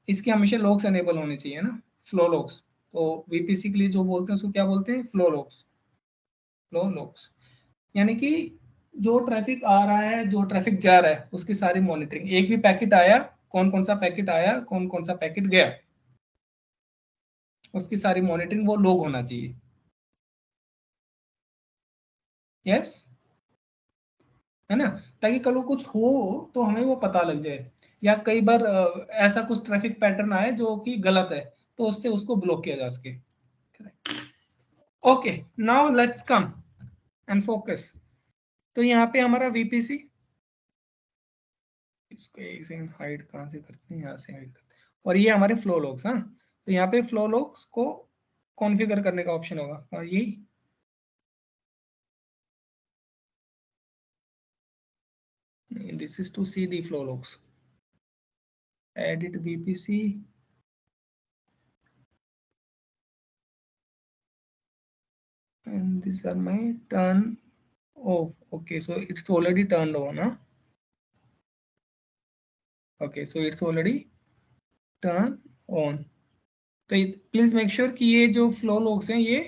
इसके हमेशा लॉग्स एनेबल होने चाहिए ना, फ्लो लॉग्स। तो वीपीसी के लिए जो बोलते हैं उसको क्या बोलते हैं, फ्लो लॉग्स। फ्लो लॉग्स यानी कि जो ट्रैफिक आ रहा है, जो ट्रैफिक जा रहा है, उसकी सारी मॉनिटरिंग, एक भी पैकेट आया, कौन कौन सा पैकेट आया, कौन कौन सा पैकेट गया, उसकी सारी मॉनिटरिंग वो लॉग होना चाहिए। यस है ना, ताकि कल को कुछ हो तो हमें वो पता लग जाए, या कई बार ऐसा कुछ ट्रैफिक पैटर्न आए जो कि गलत है, तो उससे उसको ब्लॉक किया जा सके। Okay, now let's come and focus. तो यहाँ पे हमारा वीपीसी, इसको एक सेकंड हाइड कहाँ से करते हैं, यहाँ से हाइड करते हैं, और ये हमारे फ्लो लॉग्स। हाँ, तो यहाँ पे फ्लो लॉग्स को कॉन्फ़िगर करने का ऑप्शन होगा, और यही this is to see the flow logs. Edit VPC. And these are my turn off. Okay, so it's already turned on. Huh? Okay, so it's already turned on. तो please make sure कि ये जो flow logs हैं ये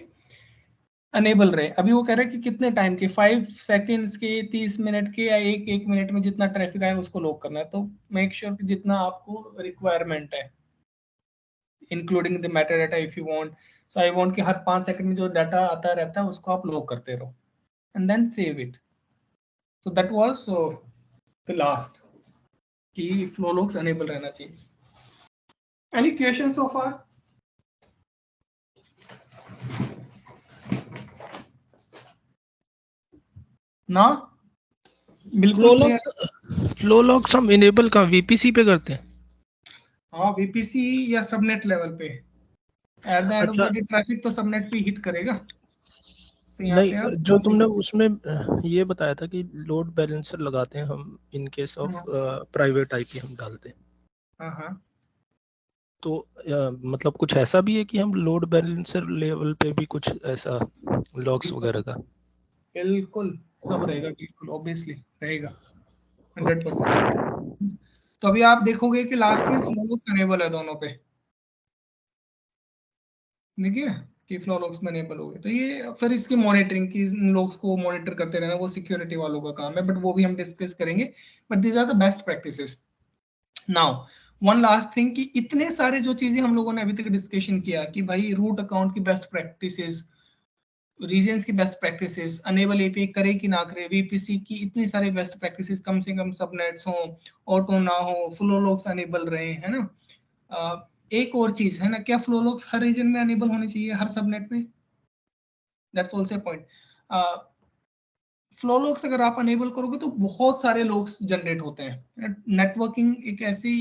enable रहे। अभी वो कह रहा है कि कितने टाइम के, 5 सेकेंड्स के, 30 मिनट के, या एक मिनट में जितना ट्रैफिक आए उसको लॉक करना है। तो मेक श्योर कि जितना आपको रिक्वायरमेंट है, including the Meta data if you want. So I want कि हर 5 सेकंड में जो डाटा आता रहता है उसको आप लॉक करते रहो, and then save it. So that was the last कि फ्लो लॉग्स अनेबल रहना चाहिए। Any question so far? ना बिल्कुल क्लियर। फ्लो लॉग्स हम इनेबल कहाँ, वीपीसी पे करते हैं? हाँ, वीपीसी या सबनेट लेवल पे। At the end of the day traffic तो सबनेट पे हिट करेगा। तो यहाँ पे नहीं, जो तुमने उसमें ये बताया था कि लोड बैलेंसर लगाते हैं हम in case of private IP हम डालते हैं, हाँ, तो मतलब कुछ ऐसा भी है कि हम लोड बैलेंसर लेवल पे भी कुछ ऐसा लॉग्स वगैरह का? बिल्कुल सब रहेगा, बिल्कुल ऑब्वियसली रहेगा 100%। तो अभी आप देखोगे कि लास्ट में फ्लो लॉग्स अनेबल है दोनों पे, देखिए कि फ्लो लॉग्स में अनेबल हो गए। तो ये फिर इसकी मॉनिटरिंग की, लॉग्स को मॉनिटर करते रहना वो सिक्योरिटी वालों का काम है, बट वो भी हम डिस्कस करेंगे। But these are the best practices. Now one last thing, कि इतने सारे जो चीजें हम लोगों ने अभी तक डिस्कशन किया कि भाई रूट अकाउंट की बेस्ट प्रैक्टिसेस, रीजन्स की बेस्ट प्रैक्टिसेस, अनेबल एपीआई करे कि ना करे, वीपीसी की इतनी सारी बेस्ट प्रैक्टिसेस, कम से कम सबनेट्स हो, ऑटो ना हो, फ्लो लॉग्स अनेबल रहे, है ना। एक और चीज है ना, क्या फ्लो लॉग्स हर रीजन में अनेबल होने चाहिए, हर सबनेट में? That's also a point. Flow logs अगर आप अनेबल करोगे तो बहुत सारे लॉग्स जनरेट होते हैं। नेटवर्किंग एक ऐसी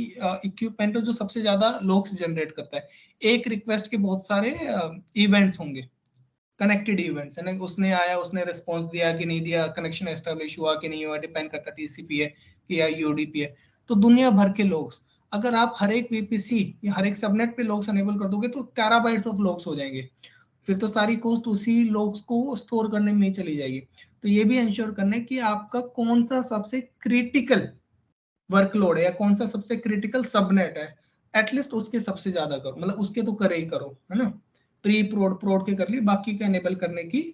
इक्विपमेंट है जो सबसे ज्यादा लॉग्स जनरेट करता है। एक रिक्वेस्ट के बहुत सारे इवेंट्स होंगे, कनेक्टेड इवेंट्स है ना, उसने आया, उसने रिस्पॉन्स दिया कि नहीं दिया, कनेक्शन एस्टेब्लिश हुआ कि नहीं हुआ, डिपेंड करता है टीसीपी है कि या यूडीपी है। तो दुनिया भर के लॉग्स अगर आप हर एक वीपीसी या हर एक सबनेट पे लॉग्स अनेबल कर दोगे तो टेराबाइट्स ऑफ लॉग्स हो जाएंगे। फिर तो सारी कॉस्ट उसी लॉग्स को स्टोर करने में ही चली जाएगी। तो ये भी इंश्योर करना है कि आपका कौन सा सबसे क्रिटिकल वर्कलोड है या कौन सा सबसे क्रिटिकल सबनेट है, एटलीस्ट उसके सबसे ज्यादा करो, मतलब उसके तो करे ही करो, है ना। प्री प्रोड प्रोड के कर लिए, बाकी के एनेबल करने की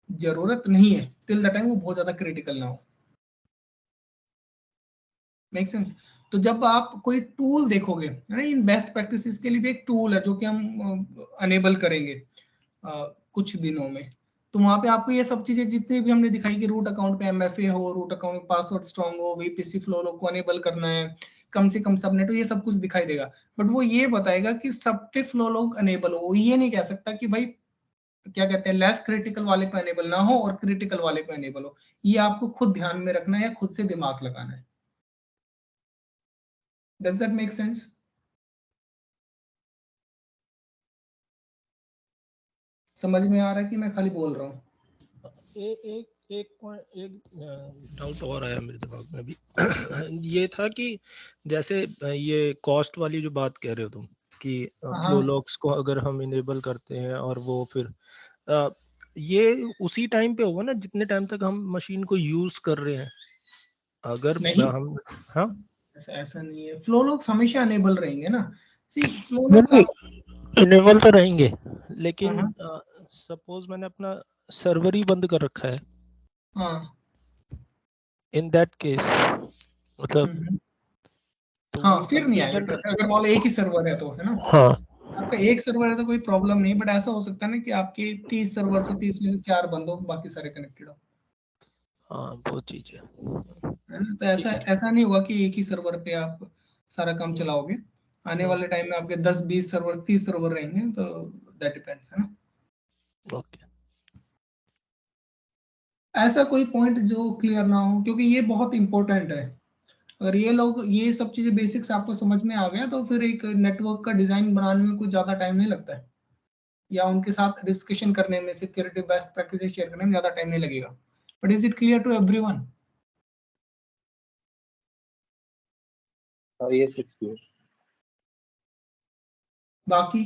जरूरत नहीं है टिल द टाइम वो बहुत ज्यादा क्रिटिकल ना हो। Make sense? तो जब आप कोई टूल देखोगे, है ना, इन बेस्ट प्रैक्टिसेस के लिए भी एक टूल है जो कि हम अनेबल करेंगे कुछ दिनों में। तो वहां पे आपको ये सब चीजें जितनी भी हमने दिखाई कि रूट अकाउंट पे एमएफए हो, रूट अकाउंट में पासवर्ड स्ट्रांग हो, वीपीसी फ्लो लॉग को अनेबल करना है, कम से कम सबनेट हो, ये सब कुछ दिखाई देगा। बट वो ये बताएगा कि सब पे फ्लो लॉग अनेबल हो, वो ये नहीं कह सकता कि भाई क्या कहते हैं लेस क्रिटिकल वाले पे अनेबल ना हो और क्रिटिकल वाले पे अनेबल हो। ये आपको खुद ध्यान में रखना है या खुद से दिमाग लगाना है। Does that make sense? समझ में आ रहा है कि मैं खाली बोल रहा हूँ? एक डाउट और आया मेरे दिमाग में अभी ये था कि जैसे ये कॉस्ट वाली जो बात कह रहे हो तुम कि फ्लो लॉग्स को अगर हम इनेबल करते हैं और वो फिर ये उसी टाइम पे होगा ना जितने टाइम तक हम मशीन को यूज कर रहे हैं। अगर नहीं, हम हाँ ऐसा नहीं है, फ्लो लॉग्स हमेशा अनेबल रहेंगे ना। सी फ्लो नहीं लॉग्स नहीं इनेबल तो रहेंगे, लेकिन हाँ सपोज मैंने अपना सर्वर ही बंद कर रखा है, हाँ इन दैट केस मतलब हम्म, तो हाँ वो फिर नहीं आएगा कंफ्यूजन। ट्रैफिक, अगर मान लो एक ही सर्वर है तो, है ना। हाँ आपका एक सर्वर है तो कोई प्रॉब्लम नहीं, बट ऐसा हो सकता है ना कि आपके 30 सर्वर से 30 में से 4 बंद हो, बाकी सारे कनेक्टेड हो, हाँ वो चीज है। है ना। तो ऐसा ऐसा नहीं होगा कि एक ही सर्वर पे आप सारा काम चलाओगे। आने वाले टाइम में आपके 10 20 सर्वर 30 सर्वर रहेंगे, तो दैट डिपेंड्स, है ना। ओके ऐसा कोई पॉइंट जो क्लियर ना हो, क्योंकि ये बहुत इंपॉर्टेंट है। अगर ये लोग ये सब चीजें बेसिक्स आपको समझ में आ गया, तो फिर एक नेटवर्क का डिजाइन बनाने में कुछ ज्यादा टाइम नहीं लगता है, या उनके साथ डिस्कशन करने में, सिक्योरिटी बेस्ट प्रैक्टिसेस शेयर करने में ज्यादा टाइम नहीं लगेगा। But is it clear to everyone? yes, it's clear. बाकी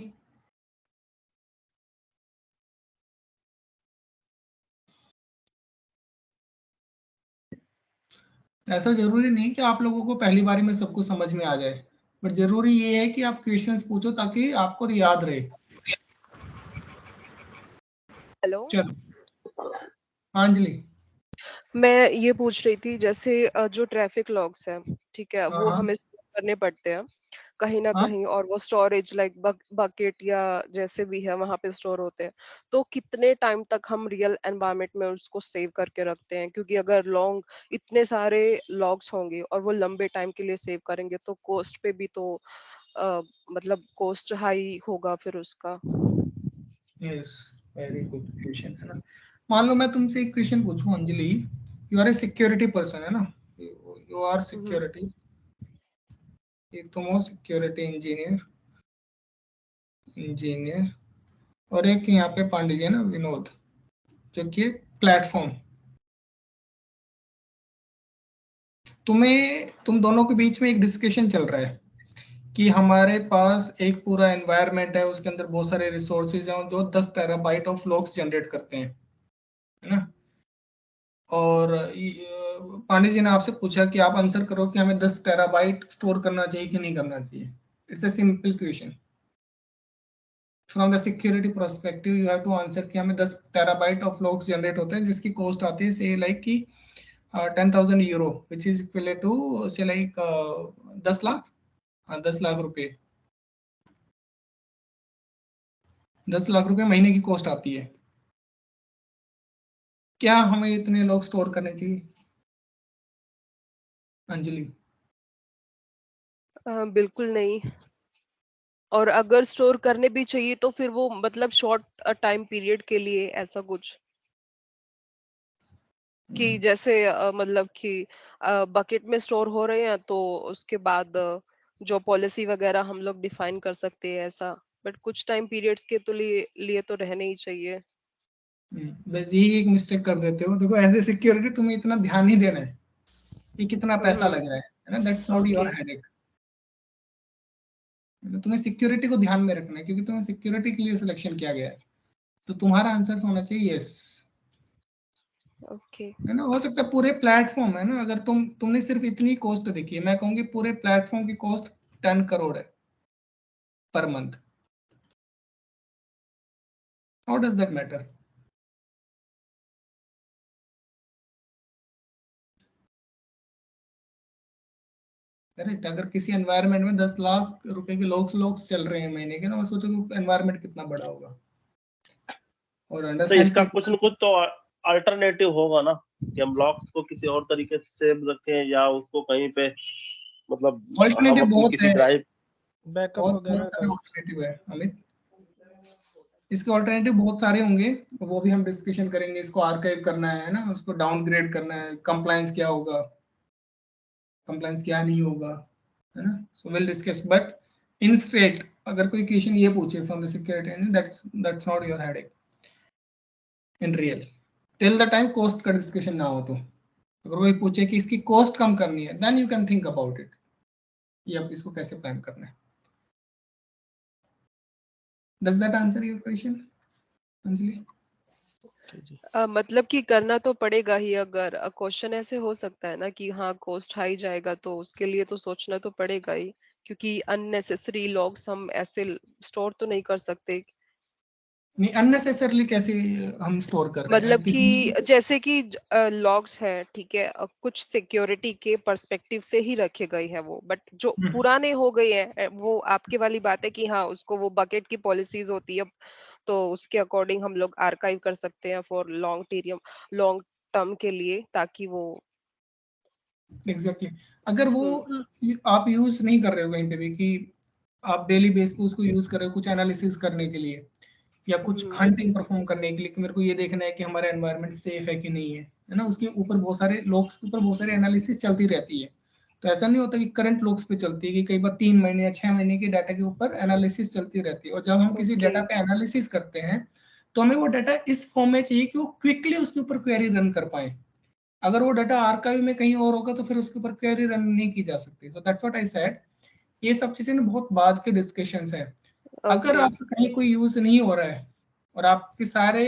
ऐसा जरूरी नहीं कि आप लोगों को पहली बारी में सब कुछ समझ में आ जाए, बट जरूरी ये है कि आप क्वेश्चंस पूछो ताकि आपको याद रहे। हेलो, चलो हाँ अंजलि। मैं ये पूछ रही थी जैसे जो ट्रैफिक लॉग्स है, ठीक है, हाँ वो हाँ हमें स्टोर करने पड़ते हैं कहीं ना हाँ। कहीं, और वो स्टोरेज लाइक बकेट या जैसे भी है वहां पे स्टोर होते हैं। तो कितने टाइम तक हम रियल एनवायरनमेंट में उसको सेव करके रखते हैं? क्योंकि अगर लॉन्ग इतने सारे लॉग्स होंगे और वो लंबे टाइम के लिए सेव करेंगे तो कॉस्ट पे भी तो मतलब कॉस्ट हाई होगा फिर उसका। यस, वेरी गुड क्वेश्चन, है ना। मान लो मैं तुमसे एक क्वेश्चन पूछूं Anjali, you are a security person, है ना, यू आर हम्म सिक्योरिटी, तुम हो सिक्योरिटी इंजीनियर, और एक यहाँ पे पांडे जी है ना, विनोद, जो कि प्लेटफॉर्म। तुम दोनों के बीच में एक डिस्कशन चल रहा है कि हमारे पास एक पूरा एनवायरनमेंट है, उसके अंदर बहुत सारे रिसोर्सेज हैं जो 10 टेराबाइट ऑफ लॉग्स जनरेट करते हैं, है ना। और पांडे जी ने आपसे पूछा कि आप आंसर करो कि हमें 10 टेराबाइट स्टोर करना चाहिए कि नहीं करना चाहिए। It's a simple question from the security perspective, you have to answer कि हमें 10 टेराबाइट ऑफ लॉग्स जनरेट होते हैं, जिसकी कॉस्ट आती है से लाइक कि 10,000 euro, which is equal to say like 10 lakh, हाँ 10 लाख रुपए, 10 लाख रुपए महीने की कॉस्ट आती है। क्या हमें इतने लोग स्टोर करने चाहिए अंजलि? बिल्कुल नहीं। और अगर स्टोर करने भी चाहिए तो फिर वो मतलब शॉर्ट टाइम पीरियड के लिए, ऐसा कुछ कि जैसे मतलब कि बकेट में स्टोर हो रहे हैं तो उसके बाद जो पॉलिसी वगैरह हम लोग डिफाइन कर सकते हैं ऐसा। बट कुछ टाइम पीरियड्स के तो लिए तो रहने ही चाहिए। बस यही एक मिस्टेक कर देते हो। देखो एज ए सिक्योरिटी तुम्हें इतना ध्यान नहीं देना है कि कितना पैसा लग रहा है ना, that's not okay your headache. तुम्हें सिक्योरिटी को ध्यान में रखना है, क्योंकि तुम्हें सिक्योरिटी के लिए सिलेक्शन किया गया है, तो तुम्हारा आंसर होना चाहिए यस, ओके है ना। हो सकता है पूरे प्लेटफॉर्म, है ना, अगर तुमने सिर्फ इतनी कॉस्ट देखी है, मैं कहूंगी पूरे प्लेटफॉर्म की कॉस्ट 10 करोड़ है per month. How does that matter? Correct. अगर किसी एनवायरनमेंट में 10 लाख रुपए के लोग चल रहे हैं महीने के, तो मैं सोचो कि एनवायरनमेंट कितना बड़ा होगा। और तो अंडरस्टैंड इसका कुछ न कुछ तो अल्टरनेटिव होगा ना, कि हम ब्लॉक्स को किसी और तरीके से सेव रखें, या उसको कहीं पे मतलब हम ऑल्टरनेटिव अपनी बहुत किसी है, ड्राइव। बैकअप बहुत वगैरह सारे राइट। ऑल्टरनेटिव है अमित। इसके ऑल्टरनेटिव बहुत सारे होंगे, वो भी हम डिस्कशन करेंगे। इसको आर्काइव करना है ना, उसको डाउनग्रेड करना है, कंप्लायंस क्या होगा, कंप्लायंस क्या नहीं होगा, है ना। So will discuss, but in straight अगर कोई क्वेश्चन ये पूछे from the security, that's not your headache in real, till the time cost का डिस्कशन ना हो। तो अगर कोई पूछे कि इसकी कॉस्ट कम करनी है, then you can think about it, ये आप इसको कैसे प्लान करना है। Does that answer your question Anjali? जी। मतलब कि करना तो पड़ेगा ही। अगर क्वेश्चन ऐसे हो सकता है ना कि हाँ कॉस्ट हाई जाएगा, तो उसके लिए तो सोचना तो पड़ेगा ही, क्योंकि अननेसेसरी लॉग्स हम ऐसे स्टोर तो नहीं कर सकते। नहीं, अननेसेसरली कैसे हम स्टोर कर रहे हैं मतलब किसी कि जैसे कि लॉग्स है, ठीक है, कुछ सिक्योरिटी के पर्सपेक्टिव से ही रखे गए हैं वो, बट जो पुराने हो गए हैं वो आपके वाली बात है कि हाँ उसको वो बकेट की पॉलिसीज होती है, तो उसके अकॉर्डिंग हम लोग आर्काइव कर सकते हैं फॉर लॉन्ग टर्म के लिए, ताकि वो एग्जैक्टली अगर वो आप यूज नहीं कर रहे हो कहीं पे भी कि आप डेली बेस पे उसको यूज कर रहे हो कुछ एनालिसिस करने के लिए या कुछ हंटिंग परफॉर्म करने के लिए कि मेरे को ये देखना है कि हमारा एनवायरनमेंट सेफ है कि नहीं है ना, उसके ऊपर बहुत सारे लॉग्स के ऊपर बहुत सारे एनालिसिस चलती रहती है। तो ऐसा नहीं होता कि करंट लॉग्स पे चलती है, कि कई बार 3 महीने या 6 महीने के डाटा के ऊपर एनालिसिस चलती रहती है। और जब हम किसी डाटा पे एनालिसिस करते हैं तो हमें वो डाटा इस फॉर्म में चाहिए कि वो क्विकली उसके ऊपर क्वेरी रन कर पाए। अगर वो डाटा आर्काइव में कहीं और होगा तो फिर उसके ऊपर क्वेरी रन नहीं की जा सकती। So that's what I said, ये सब चीजें ना बहुत बाद के डिस्कशंस है। अगर आपका कहीं कोई यूज नहीं हो रहा है और आपके सारे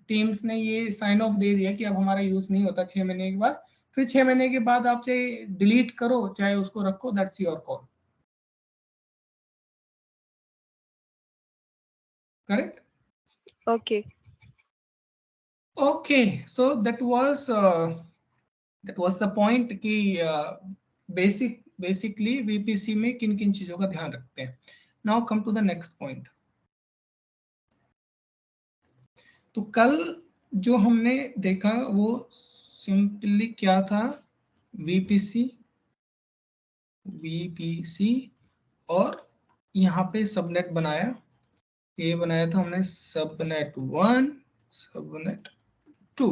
टीम्स ने ये साइन ऑफ दे दिया कि अब हमारा यूज नहीं होता 6 महीने के बाद, फिर 6 महीने के बाद आप चाहे डिलीट करो चाहे उसको रखो, that's your call. Correct? Okay, so that was the point कि बेसिकली वीपीसी में किन किन चीजों का ध्यान रखते हैं। Now come to the next point. तो कल जो हमने देखा वो सिंपली क्या था, वीपीसी और यहाँ पे सबनेट बनाया, ये बनाया था हमने सबनेट 1 सबनेट 2।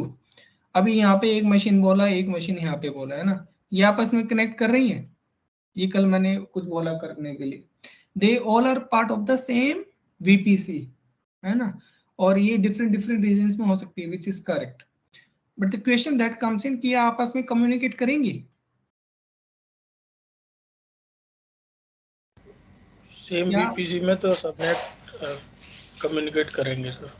अभी यहाँ पे एक मशीन बोला एक मशीन यहाँ पे बोला है ना, ये आपस में कनेक्ट कर रही है। ये कल मैंने कुछ बोला करने के लिए, they all are part of the same VPC, है ना, और ये डिफरेंट रीजंस में हो सकती है, which is correct. But the question that comes in कि आपस में कम्युनिकेट करेंगी? सेम वीपीसी में तो सबनेट कम्युनिकेट करेंगे सर,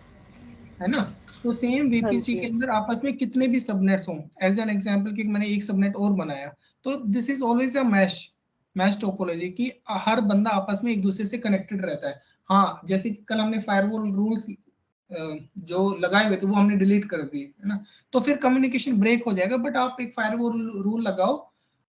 है ना। तो सेम वीपीसी के अंदर आपस में कितने भी सबनेट्स हों, एज एन एग्जांपल कि मैंने एक सबनेट और बनाया, तो this is always a mesh topology कि हर बंदा आपस में एक दूसरे से कनेक्टेड रहता है। हाँ, जैसे कि कल हमने फायरवॉल रूल्स जो लगाए हुए थे वो हमने डिलीट कर दिए, है ना, तो फिर कम्युनिकेशन ब्रेक हो जाएगा। बट आप एक फायरवॉल रूल लगाओ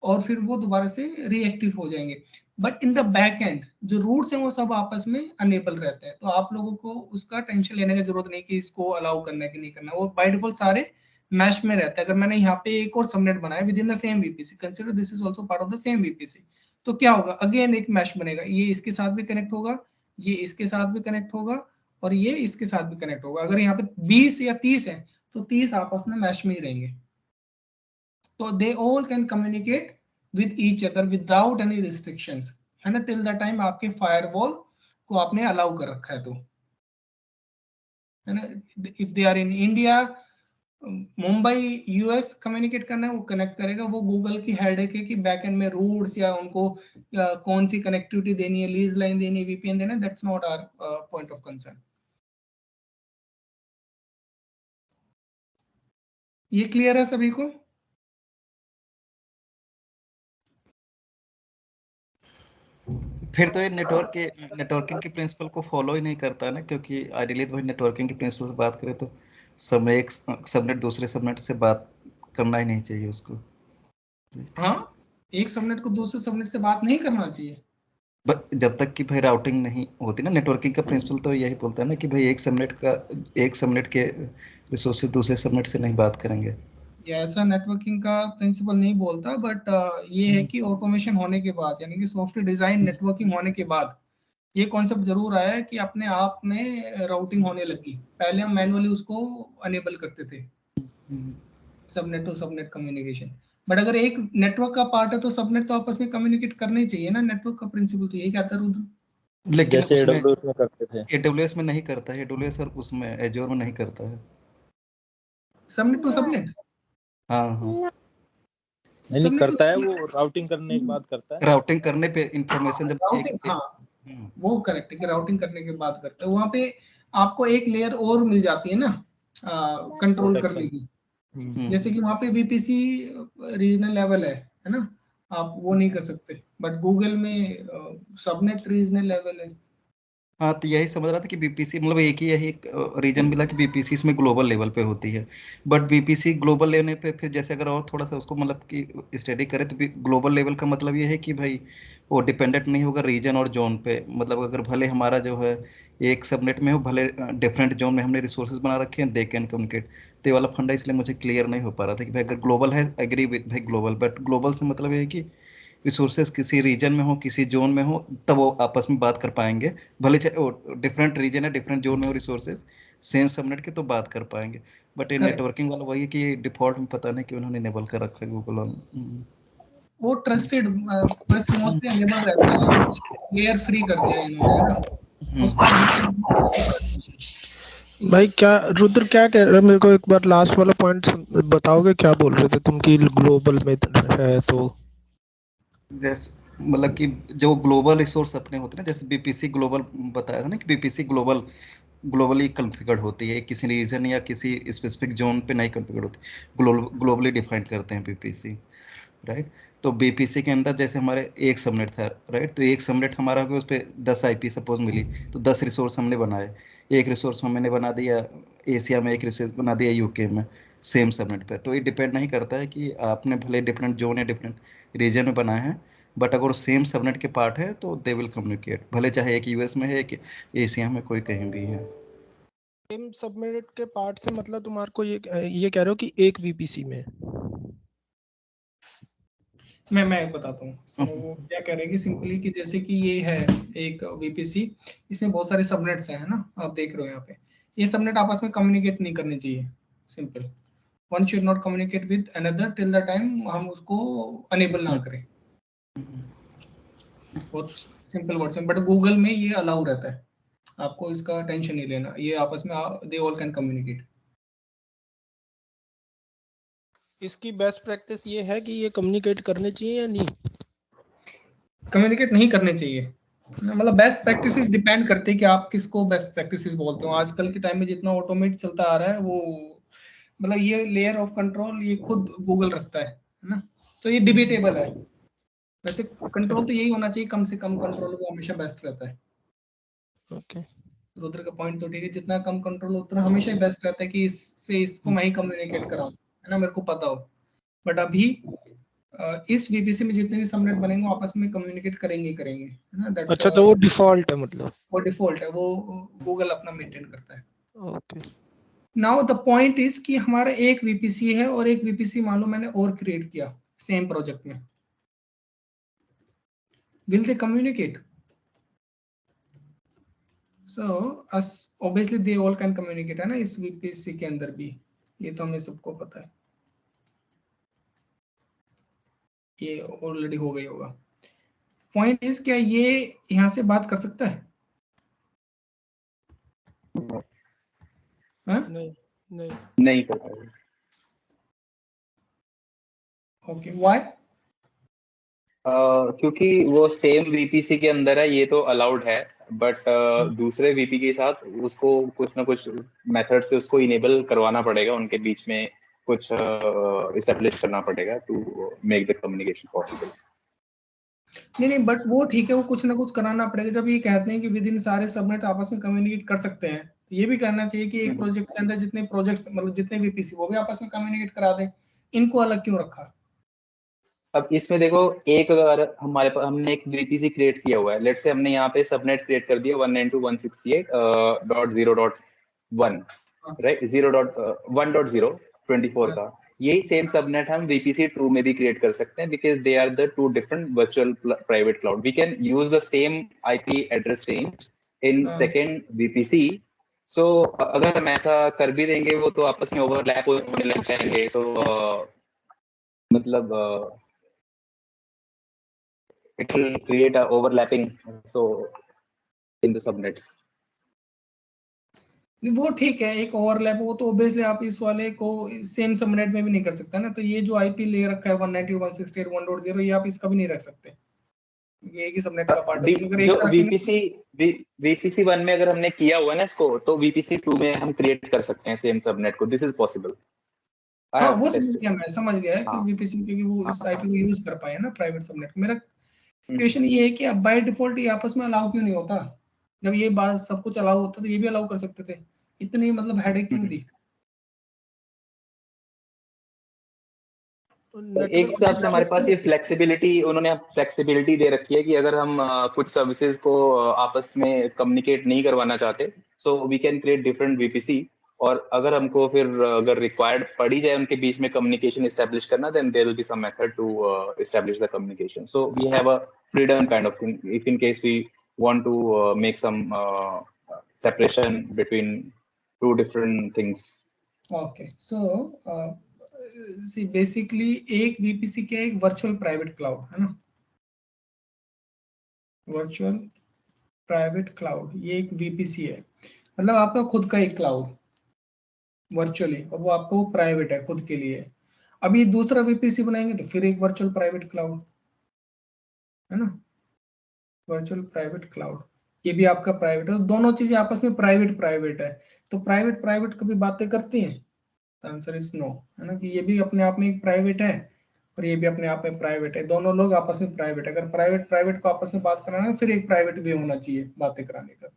और फिर वो दोबारा से रिएक्टिव हो जाएंगे। But in the back and जो रूट्स हैं वो सब आपस में अनेबल रहते हैं, तो आप लोगों को उसका टेंशन लेने की जरूरत नहीं कि इसको अलाउ करना है कि नहीं करना, वो बाय डिफॉल्ट सारे मैश में रहता है। अगर मैंने यहाँ पे एक और सबनेट बनाया with in the same VPC, consider this is also part of the same VPC, तो क्या होगा, अगेन एक मैश बनेगा, ये इसके साथ भी कनेक्ट होगा, ये इसके साथ भी कनेक्ट होगा और ये इसके साथ भी कनेक्ट होगा। अगर यहाँ पे 20 या 30 है तो 30 आपस में मैश में ही रहेंगे। तो they all can communicate with each other without any restrictions, है ना, टिल द टाइम आपके फायरवॉल को आपने अलाउ कर रखा है तो, है ना। If they are in India, Mumbai, US communicate करना है वो कनेक्ट करेगा। वो गूगल की हेडेक है कि बैकएंड में रूट्स या उनको कौन सी कनेक्टिविटी देनी है, लीज लाइन देनी है, वीपीएन देना है, that's not our point of concern. ये क्लियर है सभी को? फिर तो ये नेटवर्किंग के प्रिंसिपल को फॉलो ही नहीं करता ना, क्योंकि आइडियली भाई नेटवर्किंग के प्रिंसिपल से बात करें तो एक सबनेट दूसरे सबनेट से बात करना ही नहीं चाहिए उसको। हाँ, एक सबनेट को दूसरे सबनेट से बात नहीं करना चाहिए जब तक कि भाई राउटिंग नहीं होती ना। नेटवर्किंग का प्रिंसिपल तो यही बोलता है ना कि भाई एक सबनेट के रिसोर्सेज दूसरे सबनेट से नहीं बात करेंगे। ये ऐसा नेटवर्किंग का प्रिंसिपल नहीं बोलता, बट ये है कि ऑटोमेशन होने के बाद, यानी कि सॉफ्टवेयर डिजाइन नेटवर्किंग होने के बाद ये कॉन्सेप्ट जरूर आया है कि अपने आप में राउटिंग होने लगी। पहले हम मैनुअली उसको अनेबल करते थे, subnet to subnet communication. But अगर एक नेटवर्क का पार्ट है तो सबनेट तो आपस में कम्युनिकेट करना ही चाहिए ना। नेटवर्क का प्रिंसिपल तो यही कहता है रुद्र। लेकिन जैसे AWS में करते थे, AWS में नहीं करता है, AWS और उसमें एज्योर में नहीं करता है सबनेट टू सबनेट। हाँ नहीं करता है, वो राउटिंग करने के बाद करता है। राउटिंग करने पे इंफॉर्मेशन जब वो करेक्ट है कि राउटिंग करने के बाद करता है। वहां पे आपको एक लेयर और मिल जाती है ना, कंट्रोल कर लेगी। जैसे कि वहाँ पे VPC रीजनल लेवल है ना, आप वो नहीं कर सकते, बट गूगल में सबनेट रीजनल लेवल है। हाँ, तो यही समझ रहा था कि बीपीसी मतलब एक ही यही रीजन मिला कि बीपीसी इसमें ग्लोबल लेवल पे होती है, बट बीपीसी ग्लोबल लेवल पे फिर जैसे अगर और थोड़ा सा उसको मतलब कि स्टडी करें तो ग्लोबल लेवल का मतलब ये है कि भाई वो डिपेंडेंट नहीं होगा रीजन और जोन पे। मतलब अगर भले हमारा जो है एक सबनेट में हो, भले डिफरेंट जोन में हमने रिसोर्सेज बना रखे हैं, दे कैन कम्युनिकेट। तो ये वाला फंडा इसलिए मुझे क्लियर नहीं हो पा रहा था कि भाई अगर ग्लोबल है, एग्री विद भाई ग्लोबल, बट ग्लोबल से मतलब ये है कि रिसोर्सेज किसी रीजन में हो, किसी जोन में हो, तब वो आपस में बात कर पाएंगे। भले चाहे डिफरेंट रीजन है, डिफरेंट जोन में हो रिसोर्सेज, सेम सबनेट के तो बात कर पाएंगे। बट ये नेटवर्किंग वाला वही है कि डिफॉल्ट में पता नहीं कि उन्होंने इनेबल कर रखा है गूगल ऑन। वो ट्रस्टेड वैसे मोस्टली इनेबल रहता है, लेयर फ्री कर दिया इन्होंने ना उसको। भाई क्या रुद्र क्या कह रहे, मेरे को एक बार लास्ट वाला पॉइंट बताओगे, क्या बोल रहे थे तुम कि ग्लोबल में है तो? जैसे मतलब कि जो ग्लोबल रिसोर्स अपने होते हैं ना, जैसे बीपीसी ग्लोबल बताया था ना कि बीपीसी ग्लोबली कॉन्फ़िगर्ड होती है, किसी रीजन या किसी स्पेसिफिक जोन पे नहीं कॉन्फ़िगर्ड होती, ग्लोबली डिफाइन करते हैं बीपीसी, राइट। तो बीपीसी के अंदर जैसे हमारे एक सबनेट था, राइट, तो एक सबनेट हमारा हो गया, उस पर 10 IP सपोज मिली, तो 10 रिसोर्स हमने बनाए। एक रिसोर्स हमने बना दिया एशिया में, एक रिसोर्स बना दिया यूके में, सेम सबनेट पे। तो ये डिपेंड नहीं करता है कि आपने भले डिफरेंट जोन या डिफरेंट रीजन में बनाए हैं, बट अगर सेम सबनेट के पार्ट है तो दे विल कम्युनिकेट, भले चाहे एक यूएस में है, एक एशिया में, कोई कहीं भी है। सेम सबनेट के पार्ट से मतलब तुम्हारे को ये कह रहे हो कि एक VPC में? मैं बताता हूँ वो क्या कह रहे हैं कि सिंपली कि जैसे कि ये है एक VPC, इसमें बहुत सारे सबनेट्स हैं, है ना, आप देख रहे हो यहाँ पे, ये सबनेट आपस में कम्युनिकेट नहीं करने चाहिए। Simple, one should not communicate with another till the time हम उसको अनेबल ना करें। बहुत सिंपल वर्ड्स में, बट गूगल में ये अलाउ रहता है, आपको इसका टेंशन नहीं लेना, ये आपस में दे ऑल कैन कम्युनिकेट। इसकी बेस्ट प्रैक्टिस ये है कि ये कम्युनिकेट करने चाहिए या नहीं? कम्युनिकेट नहीं करने चाहिए, मतलब बेस्ट प्रैक्टिसेस डिपेंड करते हैं कि आप किसको बेस्ट प्रैक्टिसेस बोलते हो। आजकल के टाइम में जितना ऑटोमेट चलता आ रहा है वो, मतलब ये लेयर ऑफ कंट्रोल ये खुद गूगल रखता है ना, तो ये डिबेटेबल है। वैसे कंट्रोल तो यही होना चाहिए, कम से कम कंट्रोल वो हमेशा बेस्ट रहता है। ओके, रुद्र का पॉइंट तो ठीक है, जितना कम कंट्रोल उतना हमेशा ही बेस्ट रहता है कि इससे इसको मैं ही कम्युनिकेट कराऊं, है ना, मेरे को पता हो। बट अभी इस VPC में जितने भी सबनेट बनेंगे आपस में कम्युनिकेट करेंगे है ना। दैट्स अच्छा, तो वो डिफॉल्ट है मतलब? वो डिफॉल्ट है, वो गूगल अपना मेंटेन करता है। Okay, now the point is कि हमारा एक VPC है और एक VPC मान लो मैंने और क्रिएट किया सेम प्रोजेक्ट में, will they communicate? So obviously they all can communicate, है ना, इस VPC के अंदर भी, ये तो हमें सबको पता है, ये ऑलरेडी हो गई होगा। पॉइंट इज क्या ये यहाँ से बात कर सकता है? नहीं कर पाएगा। Okay, why? क्योंकि वो सेम VPC के अंदर है, ये तो अलाउड है, बट दूसरे VP के साथ उसको कुछ ना कुछ मेथड से उसको इनेबल करवाना पड़ेगा, उनके बीच में कुछ इस्टेब्लिश करना पड़ेगा to make the communication possible. नहीं, बट वो ठीक है, वो कुछ ना कुछ कराना पड़ेगा। जब ये कहते हैं कि विद इन सारे सबनेट आपस में कम्युनिकेट कर सकते हैं, तो ये भी करना चाहिए कि एक प्रोजेक्ट के अंदर जितने प्रोजेक्ट्स मतलब जितने VPC वो भी आपस में कम्युनिकेट करा दे। इनको अलग क्यों रखा? अब इसमें देखो, एक अगर हमारे पास हमने एक VPC क्रिएट किया हुआ है, लेट्स से हमने यहाँ पे सबनेट क्रिएट कर दिया 192.168.0.1, राइट, 0.1.0 का। यही सेम सबनेट हम VPC2 में भी क्रिएट कर सकते हैं, because they are the two different virtual private cloud. We can use the same IP address range in second VPC। So अगर हम ऐसा कर भी देंगे, वो तो आपस में ओवरलैप होने लग जाएंगे। सो मतलब it will create a overlapping so in the subnets। वो ठीक है, एक ओवरलैप, वो तो ऑब्वियसली आप इस वाले को सेम सबनेट में भी नहीं कर सकता ना। तो ये जो IP ले रखा है 192.168.1.0, ये आप इसका भी नहीं रख सकते, ये एक ही सबनेट का पार्ट है। तो अगर एक जो VPC VPC 1 में अगर हमने किया हुआ ना इसको, तो VPC 2 में हम क्रिएट कर सकते हैं सेम सबनेट को। This is possible. हाँ वो समझ गया, मैं समझ गया है कि हाँ। VPC क्योंकि वो इस आईपी को यूज कर पाए ना प्राइवेट सबनेट। मेरा हम्म। क्वेश्चन ये है कि अब बाय डिफॉल्ट ये आपस में अलाउ क्यों नहीं होता? जब ये बात सब कुछ अलाउ होता तो ये भी अलाउ कर सकते थे, इतनी मतलब हेडेक क्यों दी? एक हिसाब से हमारे पास ये फ्लेक्सिबिलिटी, उन्होंने फ्लेक्सिबिलिटी दे रखी है कि अगर हम कुछ सर्विसेज को आपस में कम्युनिकेट नहीं करवाना चाहते, so we can create different VPC, और अगर हमको फिर अगर रिक्वायर्ड पड़ी जाए उनके बीच में कम्युनिकेशन एस्टेब्लिश करना, then there will be some method to establish the communication. So we have a freedom kind of thing if in case we want to make some separation between two different things. Okay, so see basically एक VPC क्या है? एक virtual private cloud है ना, virtual private cloud, ये एक VPC है। मतलब आपका खुद का एक क्लाउड वर्चुअली, और वो आपका वो प्राइवेट है, खुद के लिए। अभी दूसरा VPC बनाएंगे तो फिर एक वर्चुअल प्राइवेट क्लाउड है ना, वर्चुअल प्राइवेट क्लाउड, ये भी आपका प्राइवेट है। तो दोनों चीजें आपस में प्राइवेट प्राइवेट है, तो प्राइवेट प्राइवेट कभी बातें करती हैं? आंसर इज नो, है ना, कि ये भी अपने आप में एक प्राइवेट है और ये भी अपने आप में प्राइवेट है। दोनों लोग आपस में प्राइवेट है। अगर प्राइवेट प्राइवेट को आपस में बात कराना है, फिर एक प्राइवेट भी होना चाहिए बातें कराने का।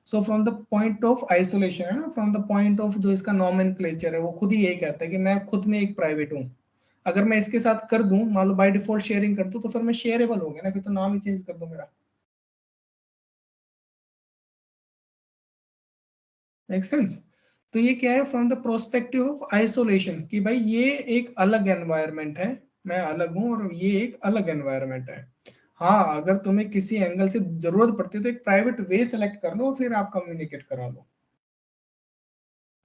So from the point of isolation है ना, फ्रॉम द पॉइंट ऑफ जो इसका नॉमेनक्लेचर है, वो खुद ही यही कहता है कि मैं खुद में एक प्राइवेट हूँ। अगर मैं इसके साथ कर दूं, मान लो बाय डिफॉल्ट शेयरिंग कर दूं, तो फिर मैं शेयरेबल हो गया ना, फिर तो नाम ही चेंज कर दो मेरा। Make sense? तो ये क्या है? From the prospective of isolation, कि भाई ये एक अलग एनवायरनमेंट है, मैं अलग हूं और ये एक अलग एनवायरनमेंट है। हाँ, अगर तुम्हें किसी एंगल से जरूरत पड़ती है तो एक प्राइवेट वे सेलेक्ट कर लो, फिर आप कम्युनिकेट करा लो,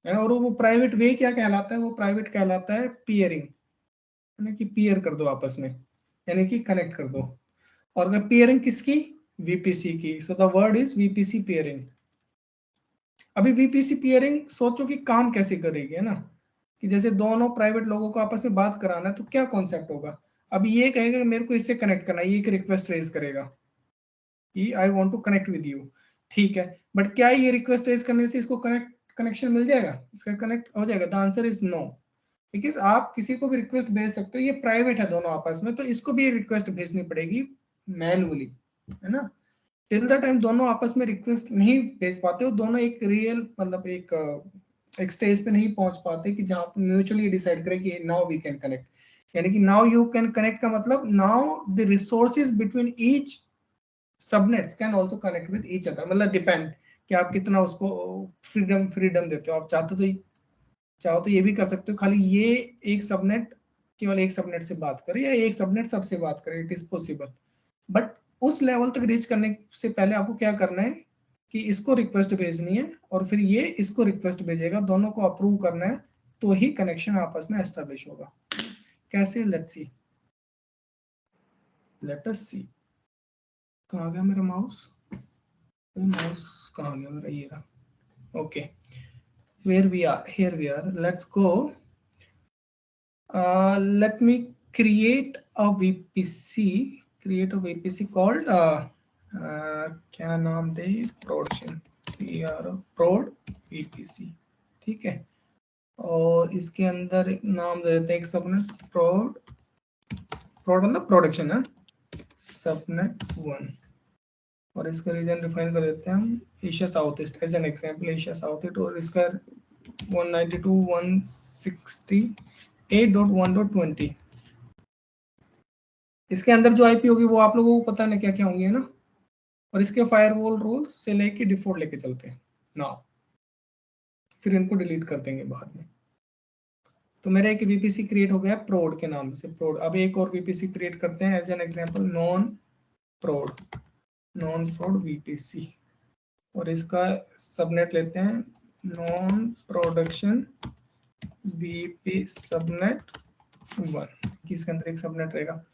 है ना। और वो प्राइवेट वे क्या कहलाता है? वो प्राइवेट कहलाता है पीयरिंग, है ना, कि पीयर कर दो आपस में, यानी कि कनेक्ट कर दो। और अगर पीयरिंग किसकी? VPC की। So the word is VPC पीयरिंग। अभी VPC पीयरिंग सोचो कि काम कैसे करेगी, है ना, कि जैसे दोनों प्राइवेट लोगों को आपस में बात कराना है, तो क्या कॉन्सेप्ट होगा? अभी ये कहेगा कि मेरे को इससे कनेक्ट करना है, ये एक रिक्वेस्ट रेज करेगा कि I want to connect with you, ठीक है। बट क्या ये रिक्वेस्ट रेज करने से इसको कनेक्शन मिल जाएगा, इसका कनेक्ट हो जाएगा? The answer is no, because आप किसी को भी रिक्वेस्ट भेज सकते हो, ये प्राइवेट है दोनों आपस में, तो इसको भी रिक्वेस्ट भेजनी पड़ेगी मैनुअली, है ना। टिल द टाइम दोनों आपस में रिक्वेस्ट नहीं भेज पाते हो, दोनों एक रियल मतलब एक स्टेज पे नहीं पहुंच पाते कि जहां पर म्यूचुअली डिसाइड करें कि नाउ वी कैन कनेक्ट, यानी कि नाउ यू कैन कनेक्ट का मतलब now the resources between each subnets can also connect with each other. मतलब डिपेंड कि आप कितना उसको फ्रीडम देते हो। आप चाहो तो ये भी कर सकते हो खाली ये एक सबनेट केवल एक सबनेट से बात करे, या एक सबनेट सबसे बात करे, इट इज पॉसिबल। बट उस लेवल तक रीच करने से पहले आपको क्या करना है कि इसको रिक्वेस्ट भेजनी है और फिर ये इसको रिक्वेस्ट भेजेगा, दोनों को अप्रूव करना है, तो ही कनेक्शन आपस में एस्टेब्लिश होगा। कैसे? लेट्स सी, लेट अस सी। कहाँ गया मेरा माउस? माउस कहाँ गया मेरा? ये रहा। Okay, where we are, here we are, let's go. Let me create a VPC called क्या नाम दे? प्रोडक्शन, prod VPC, ठीक है। और इसके अंदर एक नाम दे देते हैं, एक सबनेट prod मतलब प्रोडक्शन है, सबनेट 1, और इसका रीजन डिफाइन कर देते हैं हम Asia south east as an example, Asia south east. और इसका 192.168.1.20, इसके अंदर जो आईपी होगी वो आप लोगों को पता है ना क्या क्या होंगे, है ना। और इसके फायरवॉल रूल से लेके डिफॉल्ट लेके चलते हैं नाउ, फिर इनको डिलीट कर देंगे बाद में। तो मेरा एक VPC क्रिएट हो गया प्रोड के नाम से, प्रोड। अब एक और VPC क्रिएट करते हैं as an example, non prod VPC, और इसका सबनेट लेते हैं नॉन प्रोडक्शन VP सबनेट 1, इसके अंदर एक सबनेट रहेगा।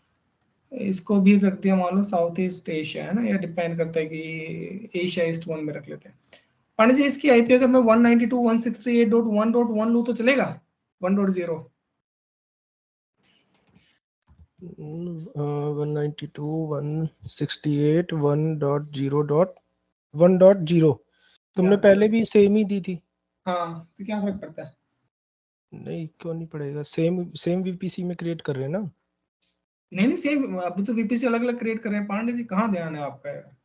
इसको भी रख दिया मान लो साउथ ईस्ट एशिया, है ना, या डिपेंड करता है कि एशिया ईस्ट 1 में रख लेते हैं। पांडे जी, इसकी आईपी अगर मैं 192.168.1.1 लूँ तो चलेगा? 1.0 192.168.1.0. 1.0 तुमने Yeah. पहले भी सेम ही दी थी। हाँ, तो क्या फर्क पड़ता है? नहीं क्यों नहीं पड़ेगा, सेम वीपीसी में क्रिएट कर रहे हैं ना। नहीं सेम, अभी तो वीपीसी अलग अलग क्रिएट कर रहे हैं। पांडे जी कहाँ ध्यान है आपका यार,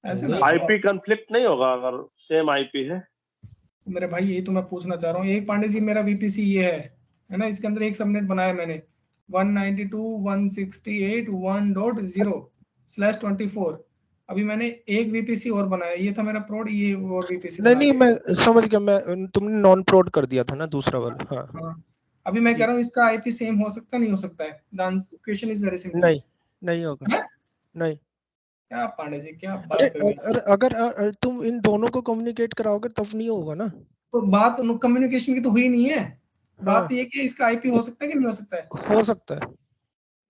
ऐसे ना आईपी कंफ्लिक्ट नहीं होगा अगर सेम आईपी है? मेरे भाई यही तो मैं पूछना चाह रहा हूँ। एक पांडे जी मेरा वीपीसी ये है ना, इसके अंदर एक सबनेट बनाया मैंने 192.168.1.0/24। अभी मैंने एक वीपीसी और बनाया, ये था मेरा प्रोड, ये और वीपीसी नहीं बना नहीं लिया। मैं समझ गया, मैं तुमने नॉन प्रोड कर दिया था ना दूसरा वाला। हाँ हाँ, अभी मैं कह रहा हूँ इसका आईपी सेम हो सकता नहीं हो सकता है? The question is very simple. नहीं नहीं होगा। है? नहीं। क्या पांडे जी क्या अरे बात कर रहे हैं? अगर तुम इन दोनों को कम्युनिकेट कराओगे तब नहीं होगा ना। तो बात कम्युनिकेशन की तो हुई नहीं है। हाँ बात ये कि इसका आईपी हो सकता है कि नहीं हो सकता है? हो सकता है।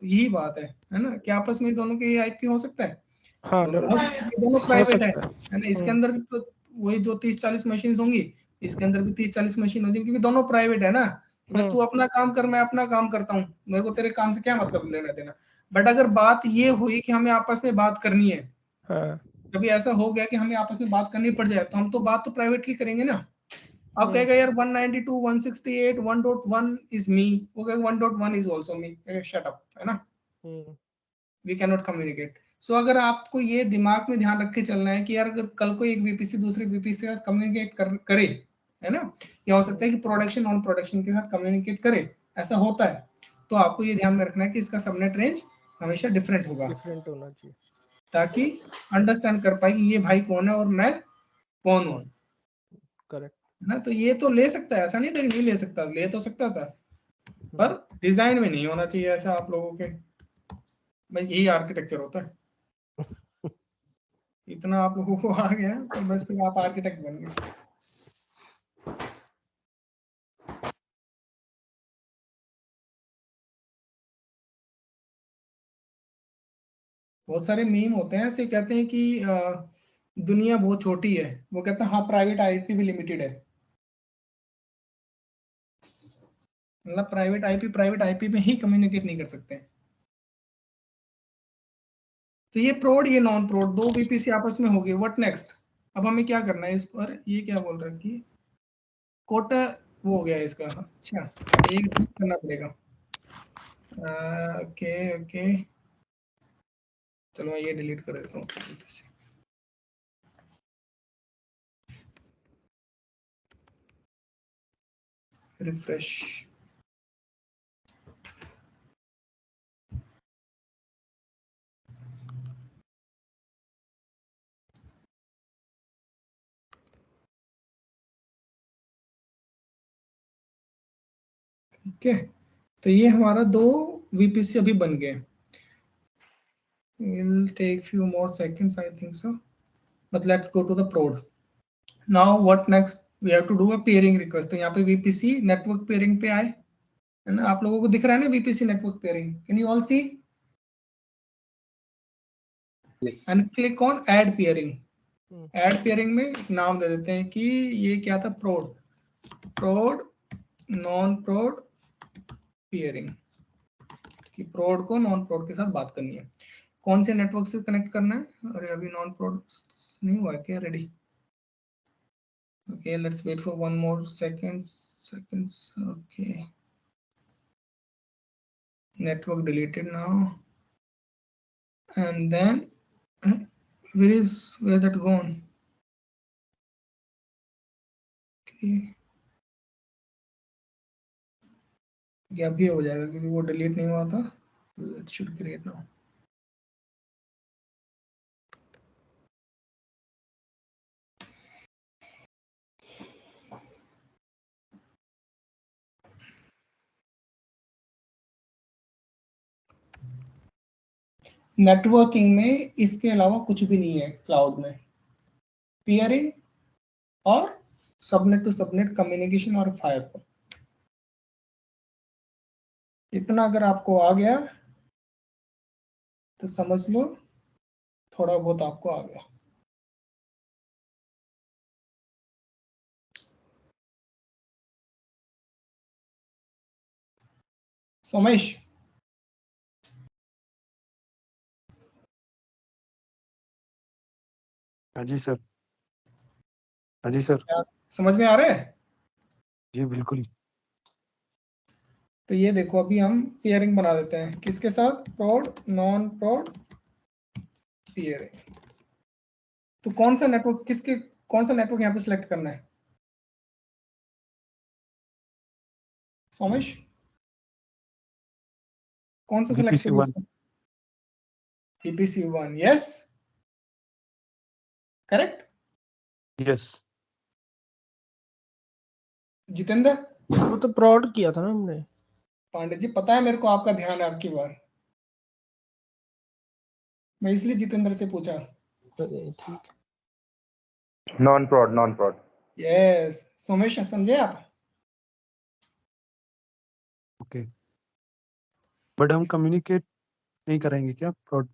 यही बात है ना, कि आपस में दोनों के आईपी हो सकता है। हाँ दोनों हो सकता है, दोनों हो प्राइवेट सकता है ना। इसके अंदर भी तो वही जो 30-40 मशीन होंगी, इसके अंदर भी 30-40 मशीन होगी, क्योंकि दोनों प्राइवेट है ना। मैं तू अपना काम कर, मैं अपना काम करता हूँ, मेरे को तेरे काम से क्या मतलब लेना देना। बट अगर बात ये हुई कि हमें आपस में बात करनी है, हाँ कभी ऐसा हो गया कि हमें आपस में बात करनी पड़ जाए, तो हम तो बात तो प्राइवेटली करेंगे ना। अब कहेगा यार 192.168.1.1 इज मी, वो कहेगा 1.1 is also me, shut up, है ना। We can not communicate. So अगर आपको ये दिमाग में ध्यान रख के चलना है कि यार अगर कल को एक वीपीसी दूसरे वीपीसी के साथ कम्युनिकेट करे, है ना, या हो सकता है कि प्रोडक्शन नॉन प्रोडक्शन के साथ कम्युनिकेट करे, ऐसा होता है, तो आपको ये ध्यान में रखना है कि इसका सबनेट रेंज हमेशा डिफरेंट होगा, डिफरेंट होना चाहिए, ताकि अंडरस्टैंड कर पाए कि ये भाई कौन है और मैं कौन हूँ। करेक्ट। ना तो ये तो ले सकता है, ऐसा नहीं था कि नहीं ले सकता, ले तो सकता था, पर डिजाइन में नहीं होना चाहिए ऐसा आप लोगों के। भाई यही आर्किटेक्चर होता है। इतना आप लोगों को आ गया तो बस फिर आप आर्किटेक्ट बन गए। बहुत सारे मीम होते हैं ऐसे, कहते हैं कि दुनिया बहुत छोटी है, वो कहते हैं हाँ प्राइवेट आईपी भी लिमिटेड है। मतलब प्राइवेट आईपी में ही कम्युनिकेट नहीं कर सकते। तो ये प्रोड ये नॉन प्रोड दो वीपीसी आपस में हो गए। What next? अब हमें क्या करना है इस पर? ये क्या बोल रहा है कि कोटा वो हो गया इसका। अच्छा, ये करना पड़ेगा। ओके ओके, चलो मैं ये डिलीट कर देता हूँ। रिफ्रेश। ठीक है, तो ये हमारा दो वीपीसी अभी बन गए। It'll take few more seconds, I think so. But let's go to the prod. Now what next? We have to do a pairing request. तो यहाँ पे VPC network pairing पे आए, है ना। आप लोगों को दिख रहा है ना VPC network pairing? Can you all see? Yes. And click on add pairing. Add pairing में नाम दे देते हैं कि ये क्या था, prod non prod pairing, कि prod को non prod के साथ बात करनी है। कौन से नेटवर्क से कनेक्ट करना है? अरे अभी नॉन प्रोड नहीं हुआ क्या ready? Okay, let's wait for one more seconds. Okay, network deleted now. And then where that gone? Okay, ये अभी हो जाएगा क्योंकि वो डिलीट नहीं हुआ था। It should create now. Networking में इसके अलावा कुछ भी नहीं है क्लाउड में। पियरिंग और सबनेट टू सबनेट कम्युनिकेशन और फायरवॉल, इतना अगर आपको आ गया तो समझ लो थोड़ा बहुत आपको आ गया। सोमेश, हाँ जी सर। हाँ जी सर। क्या समझ में आ रहा है? जी बिल्कुल। तो ये देखो अभी हम पेयरिंग बना देते हैं किसके साथ, प्रॉड नॉन प्रॉड पेयरिंग। तो कौन सा नेटवर्क यहाँ पे सिलेक्ट करना है सोमेश? कौन सा select VPC 1। VPC 1, yes correct. Yes. Jitendra? वो तो प्रॉड किया था ना हमने। पांडे जी पता है मेरे को आपका ध्यान है आपकी बार, मैं इसलिए जितेंद्र से पूछा। ठीक। नॉन प्रॉड। यस सोमेश समझे आप? ओके। बट हम कम्युनिकेट नहीं करेंगे क्या प्रॉड?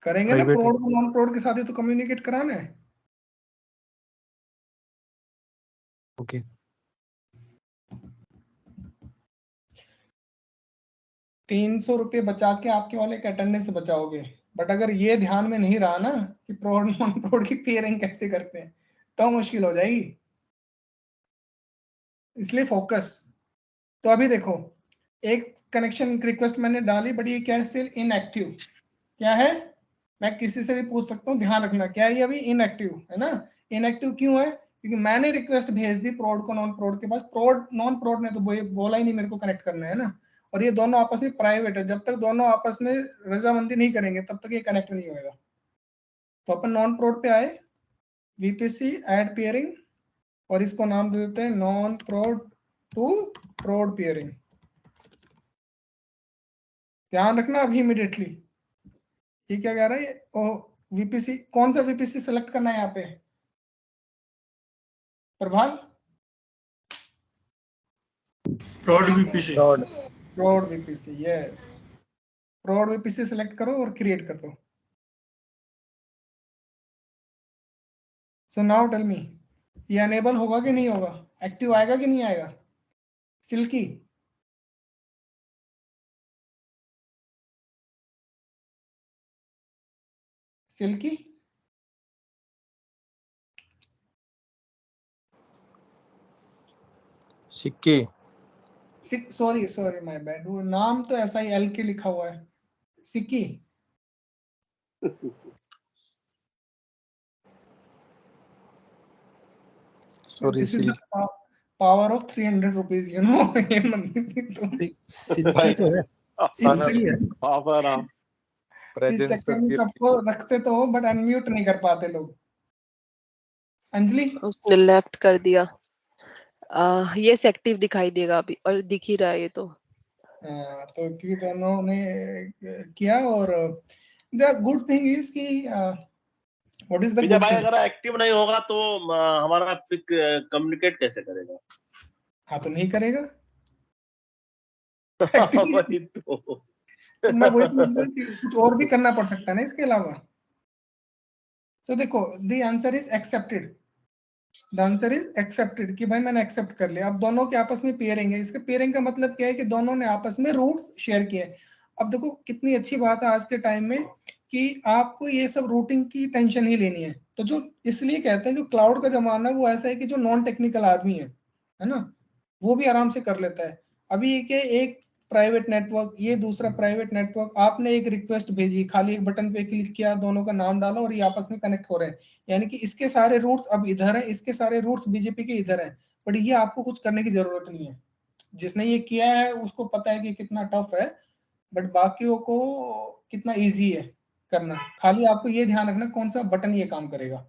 करेंगे ना, प्राइवेट है। प्रॉड को नॉन प्रॉड के साथ ही तो कम्युनिकेट कराना है। ओके। 300 रुपये बचा के आपके वाले के अटेंडेंस बचाओगे, बट अगर ये ध्यान में नहीं रहा ना कि प्रॉड नॉन प्रॉड की पेयरिंग कैसे करते हैं तो मुश्किल हो जाएगी, इसलिए फोकस। तो अभी देखो एक कनेक्शन रिक्वेस्ट मैंने डाली बट ये क्या है, स्टिल इनएक्टिव। क्या है, मैं किसी से भी पूछ सकता हूँ, ध्यान रखना क्या है ये अभी इनएक्टिव है ना। इनएक्टिव क्यों है, क्योंकि मैंने रिक्वेस्ट भेज दी प्रॉड को नॉन प्रॉड के पास, प्रॉड नॉन प्रॉड ने तो बोला ही नहीं मेरे को कनेक्ट करना है ना, और ये दोनों आपस में प्राइवेट है, जब तक दोनों आपस में रजामंदी नहीं करेंगे तब तक ये कनेक्ट नहीं होगा। तो अपन नॉन प्रॉड पे आए, वीपीसी ऐड पेयरिंग, और इसको नाम दे देते हैं non prod to prod pairing. ध्यान रखना अभी इमीडिएटली ये क्या कह रहा है, वीपीसी कौन सा वीपीसी सेलेक्ट करना है यहाँ पे प्रभाल? प्रॉड वीपीसी। प्रॉड वीपीसी, यस प्रॉड वीपीसी सेलेक्ट करो और क्रिएट कर दो। सो नाउ टेल मी ये अनेबल होगा कि नहीं होगा, एक्टिव आएगा कि नहीं आएगा? सिल्की सिल्की सिक्के। सॉरी माय बैड, वो नाम तो ऐसा ही एल के लिखा हुआ है, सिक्की। This is the power of 300 rupees, you know. ये सिल्की तो है। सिल्की है। इस चक्कर में सबको रखते तो हो बट अनम्यूट नहीं कर पाते लोग। अंजलि उसने लेफ्ट कर दिया। ये एक्टिव दिखाई देगा अभी, और दिख ही रहा है ये तो। तो कि दोनों ने किया, और द गुड थिंग इज कि what is the Vijay good भाई थिंग। अगर एक्टिव नहीं होगा तो हमारा पिक कम्युनिकेट कैसे करेगा? हाँ तो नहीं करेगा। वही तो मैं वही तो बोल रहा हूँ कि कुछ और भी करना पड़ सकता है ना इसके अलावा। तो देखो the answer is accepted, the answer is accepted कि भाई मैंने एक्सेप्ट कर लिया। अब दोनों के आपस में पेयरिंग है, इसके पेयरिंग का मतलब क्या है कि दोनों ने आपस में रूट्स शेयर किए। अब देखो कितनी अच्छी बात है आज के टाइम में कि आपको ये सब रूटिंग की टेंशन ही लेनी है। तो जो इसलिए कहते हैं जो क्लाउड का जमाना है वो ऐसा है कि जो नॉन टेक्निकल आदमी है ना, वो भी आराम से कर लेता है। अभी एक प्राइवेट नेटवर्क, ये दूसरा प्राइवेट नेटवर्क, आपने एक रिक्वेस्ट भेजी, खाली एक बटन पे क्लिक किया, दोनों का नाम डाला और ये आपस में कनेक्ट हो रहे हैं। यानी कि इसके सारे रूट्स अब इधर हैं, इसके सारे रूट्स बीजेपी के इधर हैं, बट ये आपको कुछ करने की जरूरत नहीं है। जिसने ये किया है उसको पता है कि कितना टफ है, बट बाकियों को कितना इजी है करना। खाली आपको ये ध्यान रखना कौन सा बटन ये काम करेगा,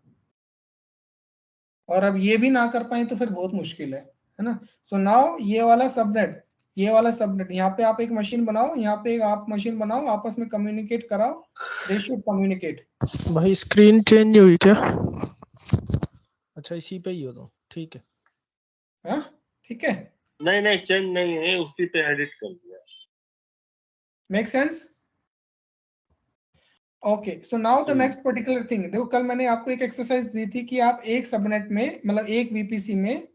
और अब ये भी ना कर पाए तो फिर बहुत मुश्किल है ना। सो नाउ ये वाला सबनेट यहाँ पे आप एक मशीन बनाओ, यहाँ पे एक आप मशीन बनाओ, आपस में कम्युनिकेट कराओ, दे शुड कम्युनिकेट। भाई स्क्रीन चेंज हुई क्या? अच्छा इसी पे ही हो तो ठीक है। हाँ ठीक है, नहीं चेंज नहीं है, उसी पे एडिट कर दिया। Make sense? Okay so now the next particular thing, देखो कल मैंने आपको एक एक्सरसाइज दी थी कि आप एक सबनेट में मतलब एक वीपीसी में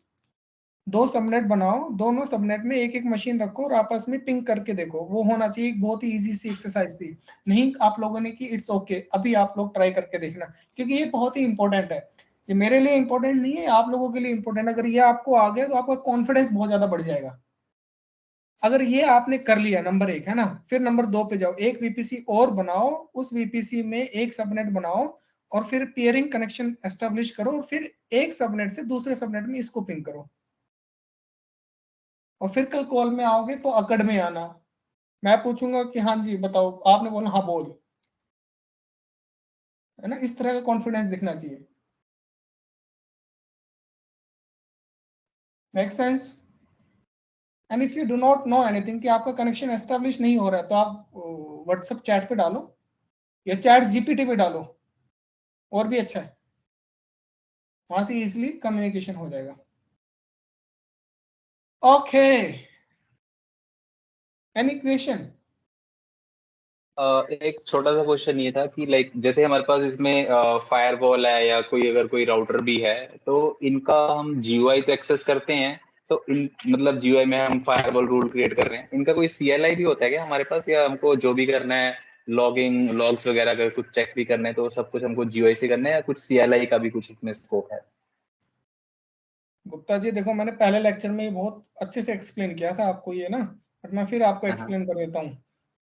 2 सबनेट बनाओ, दोनों सबनेट में एक एक मशीन रखो और आपस में पिंग करके देखो। वो होना चाहिए, बहुत ही इजी सी एक्सरसाइज थी। नहीं आप लोगों ने की, इट्स ओके, अभी आप लोग ट्राई करके देखना, क्योंकि ये बहुत ही इंपॉर्टेंट है। ये मेरे लिए इंपॉर्टेंट नहीं है, आप लोगों के लिए इंपॉर्टेंट। अगर ये आपको आ गया तो आपका कॉन्फिडेंस बहुत ज्यादा बढ़ जाएगा। अगर ये आपने कर लिया, नंबर 1 है ना, फिर नंबर 2 पे जाओ, एक वीपीसी और बनाओ, उस वीपीसी में एक सबनेट बनाओ और फिर पेयरिंग कनेक्शन एस्टेब्लिश करो और फिर एक सबनेट से दूसरे सबनेट में इसको पिंग करो। और फिर कल कॉल में आओगे तो अकड़ में आना, मैं पूछूंगा कि हाँ जी बताओ, आपने बोला हाँ बोल, है ना। इस तरह का कॉन्फिडेंस दिखना चाहिए। Make sense? And if you do not know anything, कि आपका कनेक्शन एस्टेब्लिश नहीं हो रहा है, तो आप व्हाट्सएप चैट पे डालो या चैट जीपीटी पे डालो, और भी अच्छा है, वहां से इजिली कम्युनिकेशन हो जाएगा। Okay, any question? एक छोटा सा क्वेश्चन ये था कि लाइक जैसे हमारे पास इसमें फायरवॉल है या कोई अगर कोई राउटर भी है, तो इनका हम जीयूआई तो एक्सेस करते हैं, तो इन मतलब जीयूआई में हम फायरवॉल रूल क्रिएट कर रहे हैं, इनका कोई सीएलआई भी होता है क्या हमारे पास, या हमको जो भी करना है लॉगिंग लॉग्स वगैरह अगर कुछ चेक भी करना है तो सब कुछ हमको जीयूआई से करना है, या कुछ सीएलआई का भी कुछ इसमें स्कोप है? गुप्ता जी देखो, मैंने पहले लेक्चर में बहुत अच्छे से एक्सप्लेन किया था आपको ये ना, बट मैं फिर आपको हाँ एक्सप्लेन कर देता हूँ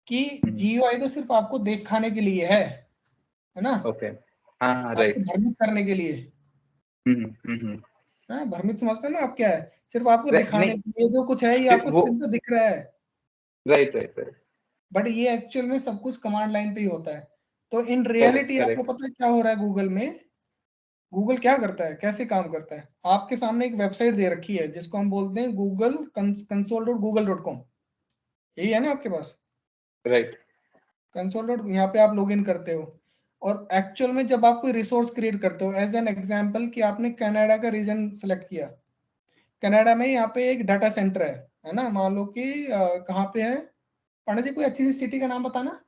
कि जीयूआई तो सिर्फ आपको दिखाने के लिए है ना, ओके, हाँ आपको राइट। भ्रमित करने के लिए। हम्म। हाँ, भ्रमित समझते हैं ना आप क्या है, सिर्फ आपको दिखाने नहीं के लिए जो कुछ है ये आपको वो स्क्रीन पे दिख रहा है, राइट राइट राइट। बट ये एक्चुअल में सब कुछ कमांड लाइन पे ही होता है। तो इन करेक्ट रियलिटी आपको करेक्ट। पता है क्या हो रहा है गूगल में? गूगल क्या करता है, कैसे काम करता है? आपके सामने एक वेबसाइट दे रखी है जिसको हम बोलते हैं गूगल console.google.com, यही है ना आपके पास? राइट। कंसोल डॉट, यहाँ पे आप लॉगिन करते हो, और एक्चुअल में जब आप कोई रिसोर्स क्रिएट करते हो, एज एन एग्जांपल कि आपने कनाडा का रीजन सेलेक्ट किया, कनाडा में यहाँ पे एक डाटा सेंटर है ना, मान लो कि कहाँ पे है? पांडे जी कोई अच्छी सी सिटी का नाम बताना।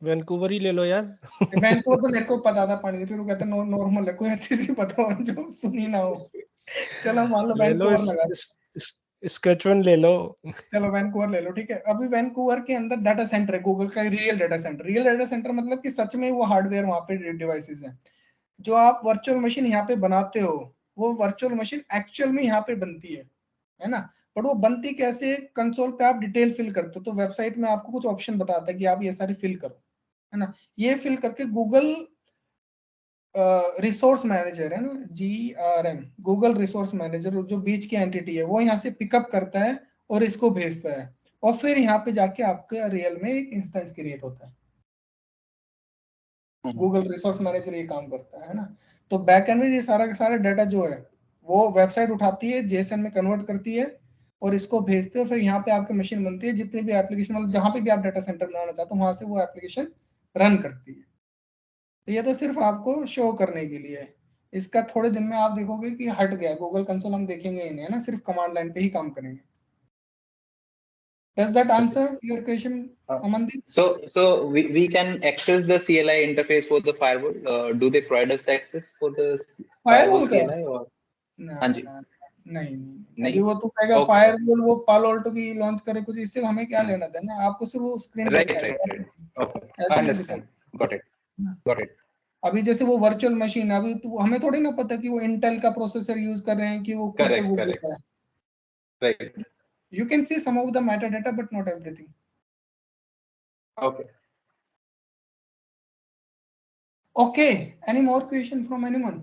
वैंकूवर ही ले लो यार। वैंकूवर तो मेरे को पता था पांडे जी, फिर वो कहते हैं नॉर्मल है, कोई अच्छी सी बताओ जो सुनी ना हो। चलो मान लो ले लो, वैंकूवर लगा, स्केचवन ले लो। चलो वैंकूवर ले लो, ठीक है। अभी वैंकूवर के अंदर डाटा सेंटर है गूगल का, real data centre. Real data centre मतलब कि सच में वो हार्डवेयर वहां पे डिवाइसेस हैं। जो आप वर्चुअल मशीन यहाँ पे बनाते हो, वो वर्चुअल मशीन एक्चुअल में यहाँ पे बनती है ना। बट वो बनती कैसे? कंसोल पे आप डिटेल फिल करते हो, तो वेबसाइट में आपको कुछ ऑप्शन बताता है कि आप ये सारे फिल करो, है ना। ये फिल करके गूगल रिसोर्स मैनेजर है ना, GRM, गूगल रिसोर्स मैनेजर, जो बीच की एंटिटी है, वो यहाँ से पिकअप करता है और इसको भेजता है, और फिर यहाँ पे जाके आपके रियल में एक इंस्टेंस क्रिएट होता है। गूगल रिसोर्स मैनेजर ये काम करता है ना। तो बैकएंड में ये सारा का सारा डाटा जो है वो वेबसाइट उठाती है, जेएसएन में कन्वर्ट करती है और इसको भेजते हैं, फिर यहाँ पे आपकी मशीन बनती है, जितनी भी एप्लीकेशन, मतलब जहाँ पे भी आप डाटा सेंटर बनाना चाहते हो वहां से वो एप्लीकेशन रन करती है। तो ये तो सिर्फ आपको शो करने के लिए है। इसका थोड़े दिन में आप देखोगे कि हट गया, गूगल कंसोल हम देखेंगे ही नहीं, है ना, सिर्फ कमांड लाइन पे ही काम करेंगे। Does that answer your question, Amandeep? So we can access the CLI interface for the firewall. Do they provide us the access for the firewall का? CLI or? ना, हाँ जी। नहीं अभी वो तो कहेगा Okay. फायरवॉल, वो पालो अल्टो की लॉन्च करे कुछ, इससे हमें क्या लेना देना, आपको सिर्फ वो स्क्रीन पर Right. Okay. I ऐसे नहीं understand. Got it. Got it. अभी जैसे वो वर्चुअल मशीन, अभी तो हमें थोड़ी ना पता कि वो इंटेल का प्रोसेसर यूज कर रहे हैं कि वो खुद के Correct. Google Correct. का है। Right. You can see some of the metadata but not everything. Okay. Okay, any more question from anyone?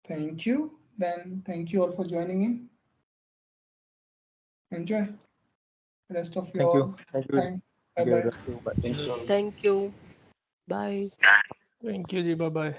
Thank you. Then thank you all for joining in. Enjoy the rest of Thank you. your time. Bye bye. Thank you. Bye. Thank you ji, bye bye.